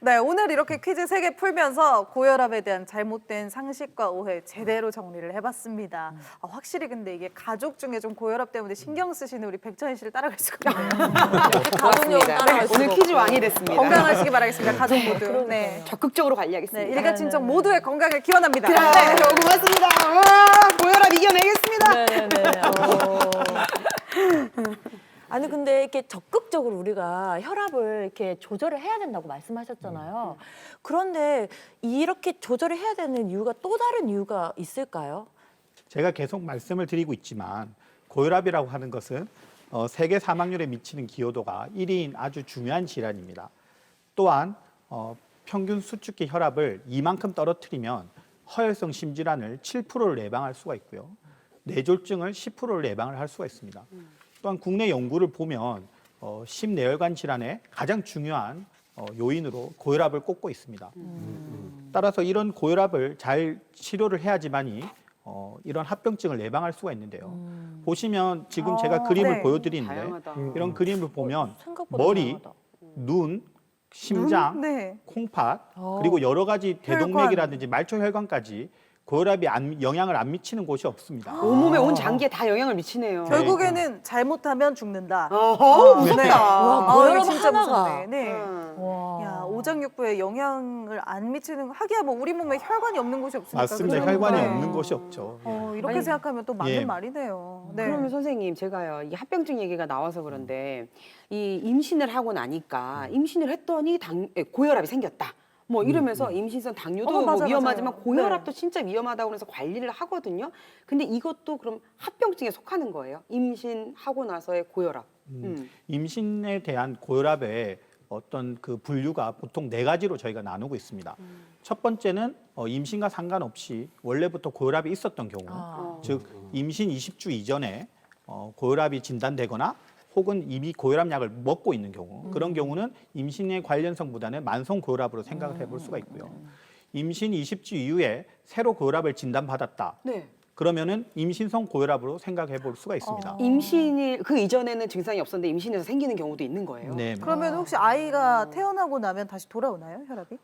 S1: 네, 오늘 이렇게 퀴즈 3개 풀면서 고혈압에 대한 잘못된 상식과 오해 제대로 정리를 해봤습니다. 확실히 근데 이게 가족 중에 좀 고혈압 때문에 신경 쓰시는 우리 백천희 씨를 따라갈 수가 없네요.
S4: 가족력을 따라갈 수가
S2: 오늘 퀴즈 왕이 됐습니다.
S1: 건강하시기 바라겠습니다, 가족 모두. 네.
S2: 적극적으로
S1: 네,
S2: 관리하겠습니다.
S1: 일가친척 모두의 건강을 기원합니다.
S2: 네, 고맙습니다. 와, 고혈압 이겨내겠습니다.
S4: 아니 근데 이렇게 적극적으로 우리가 혈압을 이렇게 조절을 해야 된다고 말씀하셨잖아요. 그런데 이렇게 조절을 해야 되는 이유가 또 다른 이유가 있을까요?
S5: 제가 계속 말씀을 드리고 있지만 고혈압이라고 하는 것은 세계 사망률에 미치는 기여도가 1위인 아주 중요한 질환입니다. 또한 평균 수축기 혈압을 이만큼 떨어뜨리면 허혈성 심질환을 7%를 예방할 수가 있고요. 뇌졸중을 10%를 예방을 할 수가 있습니다. 또한 국내 연구를 보면 심내혈관 질환의 가장 중요한 요인으로 고혈압을 꼽고 있습니다. 따라서 이런 고혈압을 잘 치료를 해야지만이 이런 합병증을 예방할 수가 있는데요. 보시면 지금 제가 그림을
S1: 네.
S5: 보여드리는데
S2: 다양하다.
S5: 이런 그림을 보면
S4: 생각보다
S5: 머리,
S4: 다양하다.
S5: 눈, 심장,
S1: 네.
S5: 콩팥 그리고 여러 가지
S1: 혈관.
S5: 대동맥이라든지 말초혈관까지 고혈압이 영향을 안 미치는 곳이 없습니다.
S2: 온몸에 온 장기에 다 영향을 미치네요.
S1: 결국에는 잘못하면 죽는다.
S2: 어허,
S1: 네.
S2: 무섭다.
S4: 와,
S1: 이거
S4: 고혈압
S1: 진짜
S4: 하나가.
S1: 무섭네. 네.
S4: 와.
S1: 야, 오장육부에 영향을 안 미치는 하기야 뭐 우리 몸에 혈관이 없는 곳이 없으니까.
S5: 맞습니다.
S1: 그러니까.
S5: 혈관이
S1: 네.
S5: 없는 곳이 없죠.
S1: 이렇게
S2: 아니,
S1: 생각하면 또 맞는
S5: 예.
S1: 말이네요. 네.
S2: 그러면 선생님 제가요 이 합병증 얘기가 나와서 그런데 이 임신을 하고 나니까 임신을 했더니 고혈압이 생겼다. 뭐 이러면서 임신성 당뇨도
S1: 맞아,
S2: 뭐 위험하지만
S1: 맞아요.
S2: 고혈압도 진짜 위험하다고 그래서 관리를 하거든요. 근데 이것도 그럼 합병증에 속하는 거예요? 임신하고 나서의 고혈압.
S5: 임신에 대한 고혈압의 어떤 그 분류가 보통 4가지로 저희가 나누고 있습니다. 첫 번째는 임신과 상관없이 원래부터 고혈압이 있었던 경우, 즉 임신 20주 이전에 고혈압이 진단되거나 혹은 이미 고혈압 약을 먹고 있는 경우, 그런 경우는 임신의 관련성보다는 만성 고혈압으로 생각을 해볼 수가 있고요. 임신 20주 이후에 새로 고혈압을 진단받았다.
S2: 네.
S5: 그러면은 임신성 고혈압으로 생각해 볼 수가 있습니다.
S2: 임신이 그 이전에는 증상이 없었는데 임신해서 생기는 경우도 있는 거예요.
S5: 네.
S1: 그러면 혹시 아이가 태어나고 나면 다시 돌아오나요, 혈압이?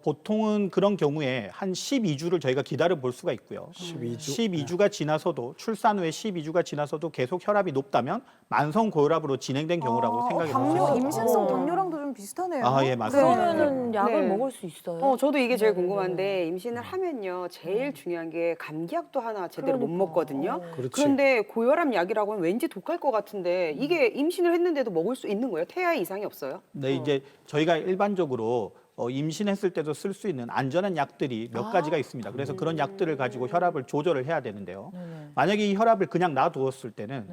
S5: 보통은 그런 경우에 한 12주를 저희가 기다려 볼 수가 있고요. 12주가 지나서도 출산 후에 12주가 지나서도 계속 혈압이 높다면 만성 고혈압으로 진행된 경우라고 생각해 볼 수
S1: 당뇨,
S5: 있습니다.
S1: 임신성 당뇨랑도 좀 비슷하네요.
S5: 아, 예, 맞습니다.
S4: 그러면은 약을
S2: 네.
S4: 먹을 수 있어요.
S2: 저도 이게 제일 궁금한데 임신을 하면요 제일 중요한 게 감기약도 하나 제대로 못 먹거든요.
S3: 그렇지.
S2: 그런데 고혈압 약이라고 하면 왠지 독할 것 같은데 이게 임신을 했는데도 먹을 수 있는 거예요? 태아에 이상이 없어요?
S5: 네, 이제 저희가 일반적으로 임신했을 때도 쓸 수 있는 안전한 약들이 몇 가지가 있습니다. 그래서 그런 약들을 가지고 혈압을 조절을 해야 되는데요. 만약에 이 혈압을 그냥 놔두었을 때는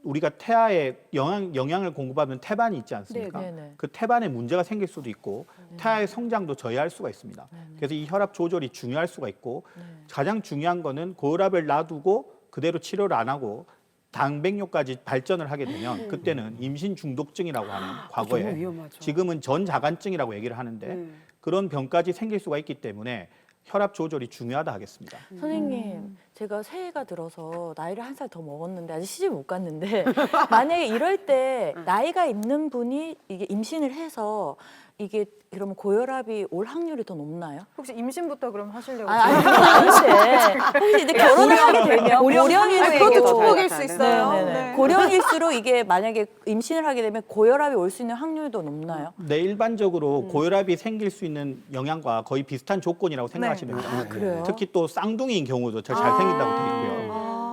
S5: 우리가 태아에 영양을 공급하는 태반이 있지 않습니까?
S4: 네네.
S5: 그 태반에 문제가 생길 수도 있고 태아의 성장도 저해할 수가 있습니다. 그래서 이 혈압 조절이 중요할 수가 있고 가장 중요한 거는 고혈압을 놔두고 그대로 치료를 안 하고 당백뇨까지 발전을 하게 되면 그때는 임신 중독증이라고 하는
S2: 너무
S5: 과거에
S2: 위험하죠.
S5: 지금은 전자간증이라고 얘기를 하는데 그런 병까지 생길 수가 있기 때문에 혈압 조절이 중요하다 하겠습니다.
S4: 선생님, 제가 새해가 들어서 나이를 1살 더 먹었는데 아직 시집 못 갔는데 만약에 이럴 때 나이가 있는 분이 이게 임신을 해서 이게 그러면 고혈압이 올 확률이 더 높나요?
S1: 혹시 임신부터 그럼 하시려고?
S4: 아니 그건 아닌데 혹시 이제 결혼을 하게 되면 고령일수록
S1: 그것도
S2: 더
S1: 축복일
S2: 잘
S1: 수
S2: 나타나요.
S1: 있어요.
S4: 네네네.
S1: 네.
S4: 고령일수록 이게 만약에 임신을 하게 되면 고혈압이 올 수 있는 확률도 높나요?
S5: 네, 일반적으로 고혈압이 생길 수 있는 영향과 거의 비슷한 조건이라고 생각하시면 됩니다.
S4: 아, 그래요?
S5: 특히 또 쌍둥이인 경우도 잘 생긴다고 되어 있고요.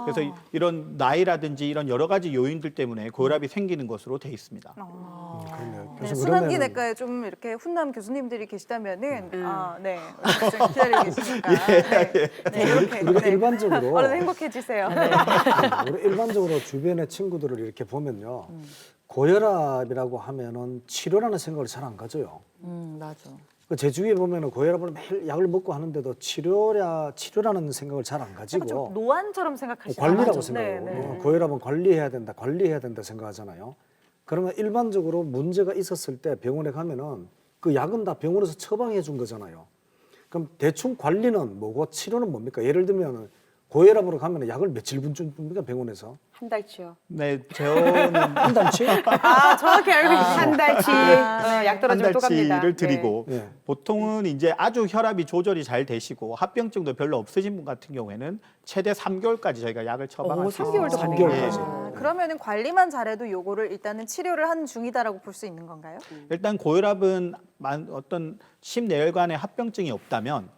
S5: 그래서 이런 나이라든지 이런 여러 가지 요인들 때문에 고혈압이 생기는 것으로 되어 있습니다.
S3: 그러네요.
S1: 네,
S3: 교수,
S1: 순환기
S3: 그러면은
S1: 내과에 좀 이렇게 훈남 교수님들이 계시다면은 네 좀 기다리고 계시니까 네, 이렇게
S3: 우리가
S1: 네.
S3: 일반적으로
S1: 얼른 행복해지세요. 네.
S3: 우리 일반적으로 주변의 친구들을 이렇게 보면요. 고혈압이라고 하면은 치료라는 생각을 잘 안 가져요.
S4: 맞아.
S3: 제 주위에 보면은 고혈압을 매일 약을 먹고 하는데도 치료라는 생각을 잘 안 가지고
S1: 약간 좀 노안처럼 생각하시죠.
S3: 관리라고 생각해요.
S1: 네, 네.
S3: 고혈압은 관리해야 된다 생각하잖아요. 그러면 일반적으로 문제가 있었을 때 병원에 가면은 그 약은 다 병원에서 처방해 준 거잖아요. 그럼 대충 관리는 뭐고 치료는 뭡니까? 예를 들면 고혈압으로 가면 약을 며칠분 줍니까 병원에서?
S2: 한 달치요.
S5: 네, 저는
S3: 한 달치?
S1: 아 정확히 알고 계시죠.
S2: 한 달치 약
S5: 한
S2: 떨어지면 또 갑니다.
S5: 달치를 드리고
S3: 네.
S5: 보통은 이제 아주 혈압이 조절이 잘 되시고 합병증도 별로 없으신 분 같은 경우에는 최대 3개월까지 저희가 약을 처방할 수
S2: 3개월도
S5: 있습니다.
S2: 가능해요.
S3: 3개월까지.
S1: 그러면은 관리만 잘해도 요거를 일단은 치료를 하는 중이다라고 볼 수 있는 건가요?
S5: 일단 고혈압은 어떤 심내혈관의 합병증이 없다면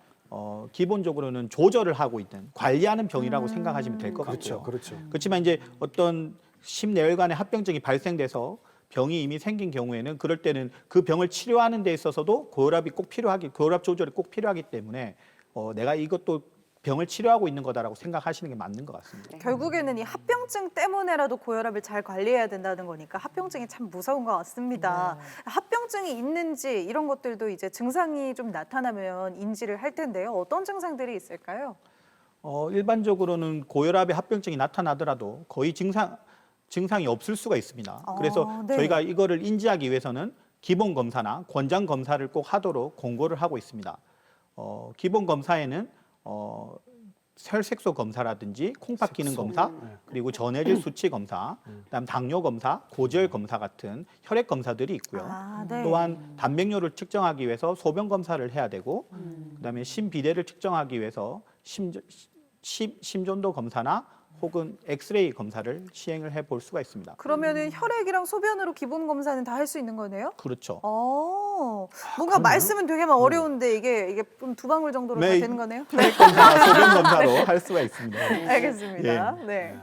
S5: 기본적으로는 조절을 하고 있는 관리하는 병이라고 생각하시면 될 것 같고요.
S3: 그렇죠.
S5: 그렇지만 이제 어떤 심내혈관의 합병증이 발생돼서 병이 이미 생긴 경우에는 그럴 때는 그 병을 치료하는 데 있어서도 고혈압 조절이 꼭 필요하기 때문에 내가 이것도 병을 치료하고 있는 거다라고 생각하시는 게 맞는 것 같습니다.
S1: 결국에는 이 합병증 때문에라도 고혈압을 잘 관리해야 된다는 거니까 합병증이 참 무서운 것 같습니다. 합병증이 있는지 이런 것들도 이제 증상이 좀 나타나면 인지를 할 텐데요. 어떤 증상들이 있을까요?
S5: 일반적으로는 고혈압의 합병증이 나타나더라도 거의 증상이 없을 수가 있습니다. 그래서
S1: 네.
S5: 저희가 이거를 인지하기 위해서는 기본 검사나 권장 검사를 꼭 하도록 공고를 하고 있습니다. 기본 검사에는 혈색소 검사라든지 콩팥 기능 검사, 그리고 전해질 수치 검사, 그다음 당뇨 검사, 고지혈 검사 같은 혈액 검사들이 있고요.
S1: 네.
S5: 또한 단백뇨를 측정하기 위해서 소변 검사를 해야 되고, 그다음에 심비대를 측정하기 위해서 심전도 검사나 혹은 엑스레이 검사를 시행을 해볼 수가 있습니다.
S1: 그러면은 혈액이랑 소변으로 기본 검사는 다 할 수 있는 거네요?
S5: 그렇죠.
S1: 뭔가 말씀은 되게 막 어려운데 이게 좀 두 방울 정도로 다
S5: 네.
S1: 되는 거네요?
S5: 혈액 검사와 소변 검사로 할 수가 있습니다.
S1: 알겠습니다. 네.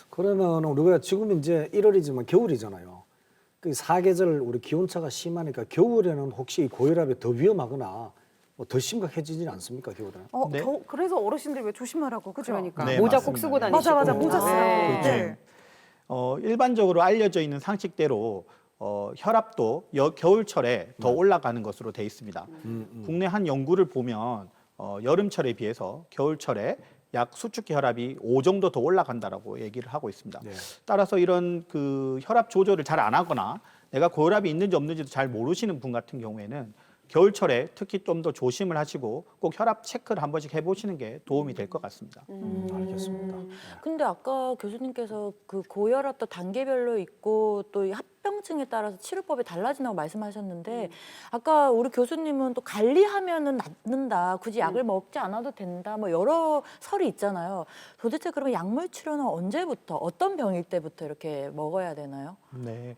S3: 그러면 우리가 지금 이제 1월이지만 겨울이잖아요. 그 사계절 우리 기온차가 심하니까 겨울에는 혹시 이 고혈압이 더 위험하거나 뭐 더 심각해지지 않습니까, 겨울에는?
S5: 네.
S1: 그래서 어르신들 왜 조심하라고 그죠?
S2: 그러니까
S5: 네,
S2: 모자
S5: 맞습니다.
S2: 꼭 쓰고
S5: 네.
S2: 다니시고.
S1: 맞아 모자 쓰라고.
S2: 네.
S1: 네.
S5: 일반적으로 알려져 있는 상식대로 혈압도 겨울철에 더 올라가는 것으로 돼 있습니다. 국내 한 연구를 보면 여름철에 비해서 겨울철에 약 수축기 혈압이 5 정도 더 올라간다라고 얘기를 하고 있습니다.
S3: 네.
S5: 따라서 이런 그 혈압 조절을 잘 안 하거나 내가 고혈압이 있는지 없는지도 잘 모르시는 분 같은 경우에는 겨울철에 특히 좀 더 조심을 하시고 꼭 혈압 체크를 한 번씩 해보시는 게 도움이 될 것 같습니다.
S3: 알겠습니다.
S4: 근데 아까 교수님께서 그 고혈압도 단계별로 있고 또 이 합병증에 따라서 치료법이 달라진다고 말씀하셨는데 아까 우리 교수님은 또 관리하면은 낫는다. 굳이 약을 먹지 않아도 된다. 뭐 여러 설이 있잖아요. 도대체 그러면 약물 치료는 언제부터 어떤 병일 때부터 이렇게 먹어야 되나요?
S5: 네,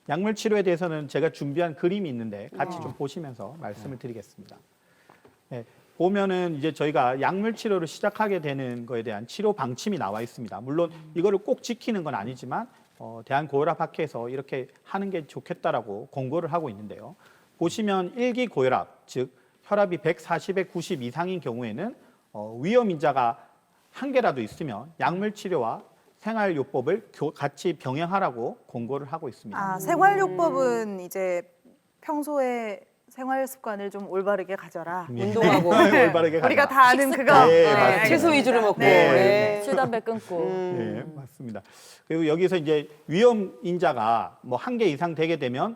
S5: 약물 치료에 대해서는 제가 준비한 그림이 있는데 같이 좀 보시면서 말씀을 드리겠습니다. 네, 보면은 이제 저희가 약물 치료를 시작하게 되는 거에 대한 치료 방침이 나와 있습니다. 물론 이거를 꼭 지키는 건 아니지만 대한고혈압학회에서 이렇게 하는 게 좋겠다라고 권고를 하고 있는데요. 보시면 1기 고혈압, 즉 혈압이 140에 90 이상인 경우에는 위험 인자가 한 개라도 있으면 약물 치료와 생활요법을 같이 병행하라고 권고를 하고 있습니다.
S1: 아, 생활요법은 이제 평소에 생활 습관을 좀 올바르게 가져라.
S2: 운동하고
S5: 올바르게
S1: 우리가
S5: 가져라.
S1: 다 아는 그거.
S5: 네,
S1: 네,
S5: 맞습니다.
S2: 채소 위주로 먹고.
S1: 네.
S2: 네.
S4: 술, 담배 끊고.
S5: 네, 맞습니다. 그리고 여기서 이제 위험 인자가 뭐 한 개 이상 되게 되면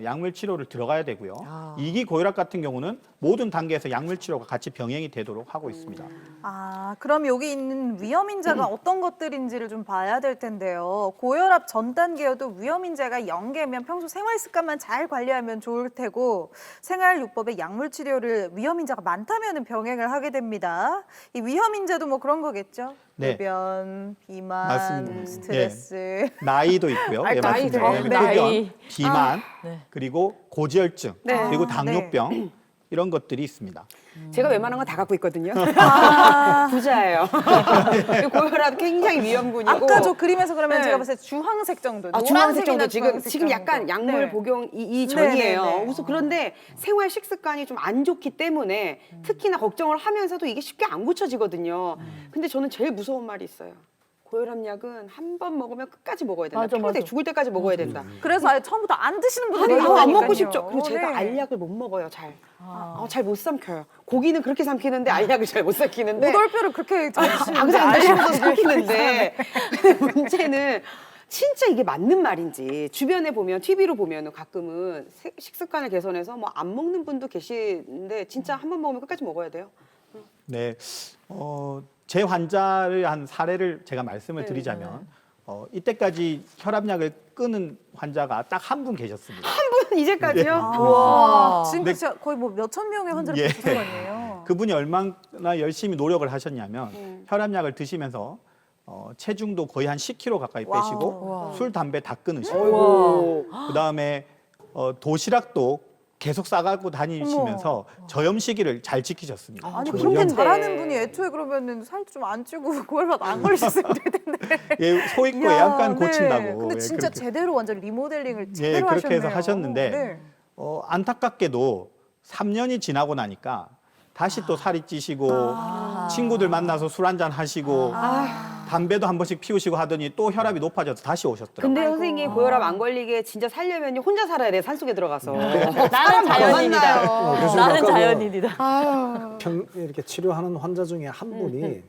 S5: 약물 치료를 들어가야 되고요.
S4: 아.
S5: 2기 고혈압 같은 경우는 모든 단계에서 약물 치료가 같이 병행이 되도록 하고 있습니다.
S1: 아, 그럼 여기 있는 위험인자가 어떤 것들인지를 좀 봐야 될 텐데요. 고혈압 전 단계여도 위험인자가 0개면 평소 생활 습관만 잘 관리하면 좋을 테고 생활요법에 약물 치료를 위험인자가 많다면 병행을 하게 됩니다. 이 위험인자도 뭐 그런 거겠죠?
S5: 네.
S1: 흡연, 비만,
S5: 맞습니다.
S1: 스트레스.
S5: 나이도 있고요.
S1: 아,
S5: 예, 맞습니다.
S1: 나이도.
S5: 네,
S4: 나이.
S5: 흡연, 비만,
S4: 네.
S5: 그리고 고지혈증,
S1: 네.
S5: 그리고
S1: 아,
S5: 당뇨병 이런 것들이 있습니다.
S2: 제가 웬만한 건 다 갖고 있거든요.
S1: 아,
S2: 부자예요. 고혈압 굉장히 위험군이고.
S1: 아까 저 그림에서 그러면
S2: 네.
S1: 제가 봤을 때 주황색 정도.
S2: 아, 주황색 정도
S1: 노란색이나
S2: 지금
S1: 주황색
S2: 약간
S1: 정도.
S2: 약물
S1: 네.
S2: 복용 이
S1: 네,
S2: 전이에요.
S1: 네, 네.
S2: 그래서 그런데 생활 식습관이 좀 안 좋기 때문에 특히나 걱정을 하면서도 이게 쉽게 안 고쳐지거든요. 근데 저는 제일 무서운 말이 있어요. 고혈압 약은 한 번 먹으면 끝까지 먹어야 된다.
S4: 맞아,
S2: 평생
S4: 맞아.
S2: 죽을 때까지 먹어야 된다.
S1: 그래서 아예 처음부터 안 드시는 분들이
S2: 아니, 안 먹고
S1: 있다니까요.
S2: 싶죠. 그리고 제가
S1: 네.
S2: 알약을 못 먹어요, 잘. 잘 못 삼켜요. 고기는 그렇게 삼키는데 알약을 잘 못 삼키는데.
S1: 우덜뼈를 그렇게 잘 드시는데
S2: 아, 그냥 안
S1: 알약을
S2: 드셔도
S1: 들고
S2: 삼키는데. 근데 문제는 진짜 이게 맞는 말인지 주변에 보면 TV로 보면 가끔은 식습관을 개선해서 뭐 안 먹는 분도 계시는데 진짜 한 번 먹으면 끝까지 먹어야 돼요.
S5: 네, 제 환자를 한 사례를 제가 말씀을 드리자면 이때까지 혈압약을 끊은 환자가 딱 한 분 계셨습니다.
S2: 한 분 이제까지요?
S1: 와, 지금
S5: 네.
S1: 진짜 거의 뭐 몇천 명의 환자를
S5: 예.
S1: 보시는 거 아니에요?
S5: 그분이 얼마나 열심히 노력을 하셨냐면 혈압약을 드시면서 체중도 거의 한 10kg 가까이
S1: 와우.
S5: 빼시고
S4: 와우.
S5: 술, 담배 다 끊으시고
S2: 어이구.
S5: 그다음에 도시락도 계속 싸가고 다니시면서 저염 시기를 잘 지키셨습니다.
S1: 아니
S3: 저
S1: 그렇게
S3: 위험-
S1: 잘하는 분이 애초에 그러면은 살 좀 안 찌고 고혈압 안 걸리셨으면 될 텐데.
S5: 예, 소 있고
S1: 이야,
S5: 애양간
S1: 네.
S5: 고친다고.
S1: 근데
S5: 예,
S1: 진짜
S5: 그렇게.
S1: 제대로 완전 리모델링을
S5: 예,
S1: 제대로
S5: 그렇게 해서
S1: 하셨네요.
S5: 하셨는데
S1: 네.
S5: 안타깝게도 3년이 지나고 나니까 다시 또 살이 찌시고 친구들 만나서 술 한잔 하시고 담배도 한 번씩 피우시고 하더니 또 혈압이 높아져서 다시 오셨더라고요.
S2: 근데 선생님 고혈압 안 걸리게 진짜 살려면 혼자 살아야 돼. 산속에 들어가서.
S4: 나는
S2: 사람
S4: 자연인이다.
S3: 교수님
S4: 나는
S3: 아까
S4: 자연인이다.
S3: 이렇게 치료하는 환자 중에 한 분이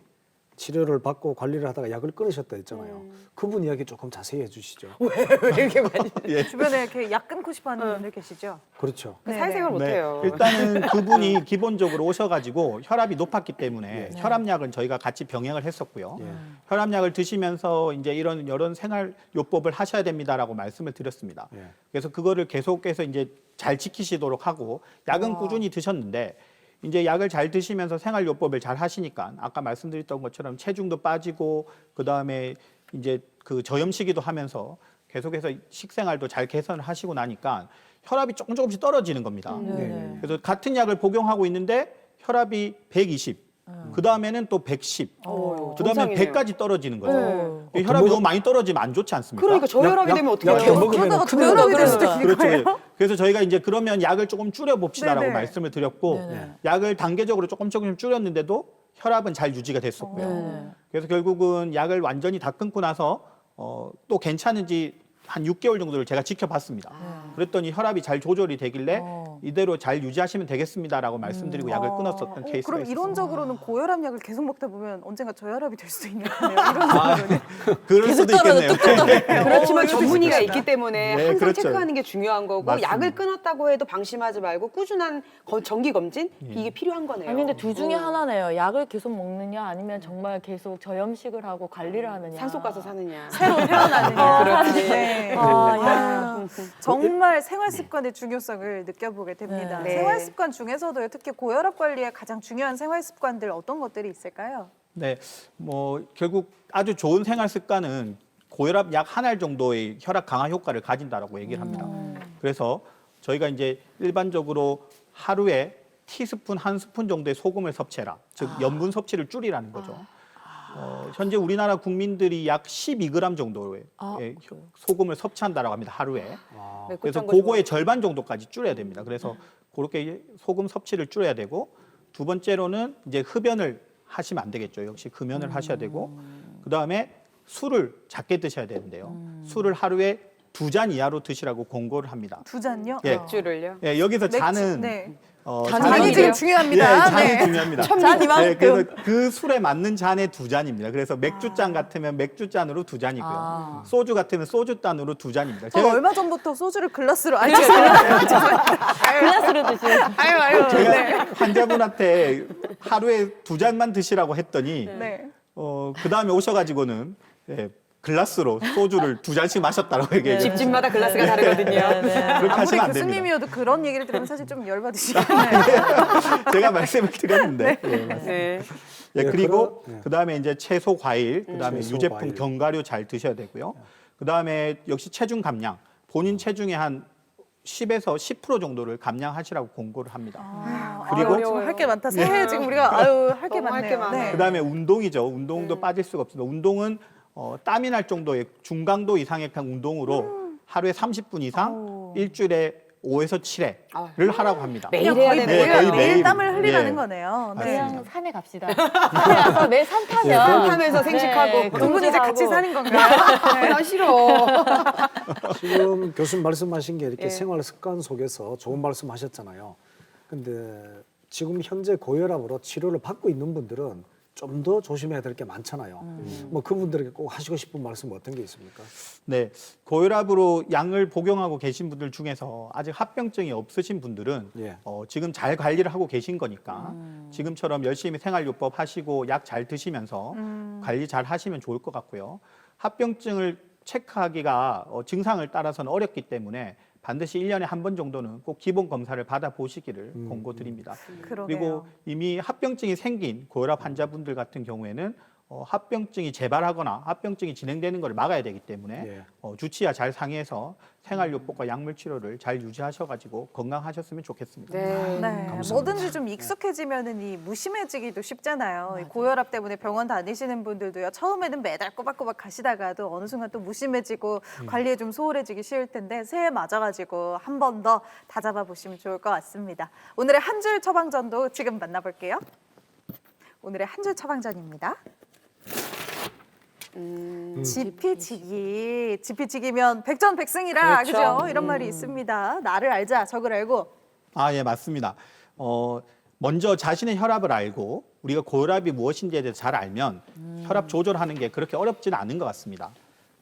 S3: 치료를 받고 관리를 하다가 약을 끊으셨다 했잖아요. 그분 이야기 조금 자세히 해주시죠.
S2: 왜 이렇게 많이
S1: 주변에 이렇게 약 끊고 싶어하는 분들 계시죠?
S3: 그렇죠.
S1: 네,
S2: 사회생활
S1: 네.
S2: 못해요.
S5: 일단은 그분이 기본적으로 오셔가지고 혈압이 높았기 때문에 혈압약은 저희가 같이 병행을 했었고요.
S3: 예.
S5: 혈압약을 드시면서 이제 이런 생활요법을 하셔야 됩니다라고 말씀을 드렸습니다.
S3: 예.
S5: 그래서 그거를 계속해서 이제 잘 지키시도록 하고 약은 꾸준히 드셨는데 이제 약을 잘 드시면서 생활요법을 잘 하시니까 아까 말씀드렸던 것처럼 체중도 빠지고 그 다음에 이제 그 저염 시기도 하면서 계속해서 식생활도 잘 개선을 하시고 나니까 혈압이 조금씩 떨어지는 겁니다.
S3: 네.
S5: 그래서 같은 약을 복용하고 있는데 혈압이 120, 그 다음에는 또 110, 그 다음에
S2: 정상이네요.
S5: 100까지 떨어지는 거죠.
S2: 네.
S5: 이 혈압이 너무 많이 떨어지면 안 좋지 않습니까?
S2: 그러니까 저혈압이 되면 어떻게
S3: 약
S2: 해요?
S3: 먹으면
S1: 그러다가
S3: 큰일
S1: 저혈압이
S3: 나요.
S1: 될 수도 있는
S5: 그렇죠.
S1: 거예요?
S5: 그래서 저희가 이제 그러면 약을 조금 줄여봅시다라고
S1: 네네.
S5: 말씀을 드렸고
S4: 네네.
S5: 약을 단계적으로 조금 줄였는데도 혈압은 잘 유지가 됐었고요.
S4: 네.
S5: 그래서 결국은 약을 완전히 다 끊고 나서 또 괜찮은지 한 6개월 정도를 제가 지켜봤습니다. 그랬더니 혈압이 잘 조절이 되길래 이대로 잘 유지하시면 되겠습니다라고 말씀드리고 약을 끊었었던 케이스가
S1: 그럼
S5: 있습니다.
S1: 이론적으로는 고혈압 약을 계속 먹다 보면 언젠가 저혈압이 될 수도 있는 거네요. 이론적으로는.
S5: 그럴 수도 있겠네요.
S2: 그렇지만 전문의가 있기 때문에
S5: 네,
S2: 항상
S5: 그렇죠.
S2: 체크하는 게 중요한 거고
S5: 맞습니다.
S2: 약을 끊었다고 해도 방심하지 말고 꾸준한 정기 검진 이게 필요한 거네요.
S4: 아니 근데 둘 중에 하나네요. 약을 계속 먹느냐 아니면 정말 계속 저염식을 하고 관리를 하느냐.
S2: 산속 가서 사느냐.
S1: 새로 태어나느냐.
S2: 그렇지.
S1: 네.
S4: 야.
S1: 정말 생활 습관의 중요성을 느껴보게 됩니다.
S2: 네.
S1: 생활 습관 중에서도 특히 고혈압 관리에 가장 중요한 생활 습관들 어떤 것들이 있을까요?
S5: 네, 뭐 결국 아주 좋은 생활 습관은 고혈압 약 한 알 정도의 혈압 강화 효과를 가진다라고 얘기를 합니다. 그래서 저희가 이제 일반적으로 하루에 티스푼 한 스푼 정도의 소금을 섭취해라. 즉 염분 섭취를 줄이라는 거죠. 현재 우리나라 국민들이 약 12g 정도의 소금을 섭취한다라고 합니다. 하루에.
S2: 네,
S5: 그래서
S2: 곧장 거죠.
S5: 그거의 절반 정도까지 줄여야 됩니다. 그래서 그렇게 소금 섭취를 줄여야 되고 두 번째로는 이제 흡연을 하시면 안 되겠죠. 역시 금연을 하셔야 되고 그다음에 술을 작게 드셔야 되는데요. 술을 하루에 2잔 이하로 드시라고 공고를 합니다.
S1: 2잔요?
S5: 예.
S2: 맥주를요.
S5: 예, 여기서 잔은
S1: 네.
S4: 잔이
S1: 잔이
S4: 이게요?
S1: 지금 중요합니다.
S5: 예, 잔이
S1: 네.
S5: 중요합니다.
S4: 잔 이만큼.
S5: 네, 그래서 그 술에 맞는 잔에 2잔입니다. 그래서 맥주잔 같으면 맥주잔으로 2잔이고요. 소주 같으면 소주잔으로 2잔입니다.
S1: 저 얼마 전부터 소주를 글라스로 아니
S4: 글라스로 드시는.
S1: 아유
S5: 제가
S1: 네.
S5: 환자분한테 하루에 2잔만 드시라고 했더니
S1: 네.
S5: 그 다음에 오셔가지고는 글라스로 소주를 2잔씩 마셨다라고 얘기해요.
S2: 집집마다 글라스가 다르거든요.
S5: 그렇게
S1: 아무리
S5: 하시면 안 됩니다.
S1: 교수님이어도 그런 얘기를 들으면 사실 좀 열받으시겠네요.
S5: 제가 말씀을 드렸는데. 예, 맞습니다.
S2: 네.
S5: 예,
S3: 예,
S5: 그리고
S3: 그럼, 예.
S5: 그다음에 이제 채소, 과일, 그다음에
S3: 채소,
S5: 유제품,
S3: 과일.
S5: 견과류 잘 드셔야 되고요. 그다음에 역시 체중 감량. 본인 체중의 한 10에서 10% 정도를 감량하시라고 공고를 합니다. 그리고
S1: 지금 할 게 많다. 새해 지금 우리가 아유 할 게
S2: 너무 할게
S1: 많네요.
S2: 많아요.
S1: 네.
S5: 그다음에 운동이죠. 운동도 빠질 수가 없습니다. 운동은 땀이 날 정도의 중강도 이상의 운동으로 하루에 30분 이상 일주일에 5에서 7회를 하라고 합니다.
S2: 매일
S1: 그냥
S2: 해야
S1: 거의
S2: 되는
S5: 네,
S2: 거예요.
S5: 거의
S1: 매일
S5: 매일.
S1: 땀을 흘리라는
S5: 예.
S1: 거네요. 네.
S4: 그냥 산에 갑시다. 산에 가서 매일 산 타면
S2: 하면서 생식하고
S4: 네,
S1: 두 분이 이제 같이
S4: 금지하고.
S1: 사는 건가요?
S2: 나 싫어.
S3: 지금 교수님 말씀하신 게 이렇게
S2: 예.
S3: 생활 습관 속에서 좋은 말씀하셨잖아요. 근데 지금 현재 고혈압으로 치료를 받고 있는 분들은 좀 더 조심해야 될 게 많잖아요. 뭐 그분들에게 꼭 하시고 싶은 말씀 어떤 게 있습니까?
S5: 네, 고혈압으로 약을 복용하고 계신 분들 중에서 아직 합병증이 없으신 분들은
S3: 예.
S5: 지금 잘 관리를 하고 계신 거니까 지금처럼 열심히 생활요법 하시고 약 잘 드시면서 관리 잘 하시면 좋을 것 같고요. 합병증을 체크하기가 증상을 따라서는 어렵기 때문에 반드시 1년에 한 번 정도는 꼭 기본 검사를 받아보시기를 권고드립니다.
S1: 그러게요.
S5: 그리고 이미 합병증이 생긴 고혈압 환자분들 같은 경우에는 합병증이 재발하거나 합병증이 진행되는 것을 막아야 되기 때문에
S3: 예.
S5: 주치의와 잘 상의해서 생활요법과 약물 치료를 잘 유지하셔가지고 건강하셨으면 좋겠습니다.
S2: 네.
S1: 네, 뭐든지 좀 익숙해지면은 이 무심해지기도 쉽잖아요. 이 고혈압 때문에 병원 다니시는 분들도요. 처음에는 매달 꼬박꼬박 가시다가도 어느 순간 또 무심해지고 관리에 좀 소홀해지기 쉬울 텐데 새해 맞아가지고 한 번 더 다잡아 보시면 좋을 것 같습니다. 오늘의 한 줄 처방전도 지금 만나볼게요. 오늘의 한 줄 처방전입니다. 지피지기. 지피지기면 백전백승이라
S2: 그렇죠.
S1: 그죠? 이런 말이 있습니다. 나를 알자, 적을 알고.
S5: 예, 맞습니다. 먼저 자신의 혈압을 알고 우리가 고혈압이 무엇인지에 대해서 잘 알면 혈압 조절하는 게 그렇게 어렵지는 않은 것 같습니다.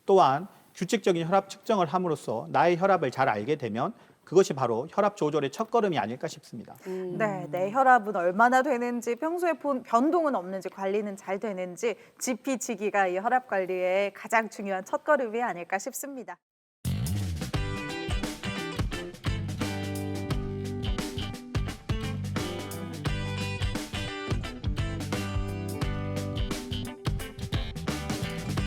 S5: 또한 규칙적인 혈압 측정을 함으로써 나의 혈압을 잘 알게 되면 그것이 바로 혈압 조절의 첫걸음이 아닐까 싶습니다.
S1: 네, 내 혈압은 얼마나 되는지, 평소에 변동은 없는지, 관리는 잘 되는지 지피지기가 이 혈압 관리의 가장 중요한 첫걸음이 아닐까 싶습니다.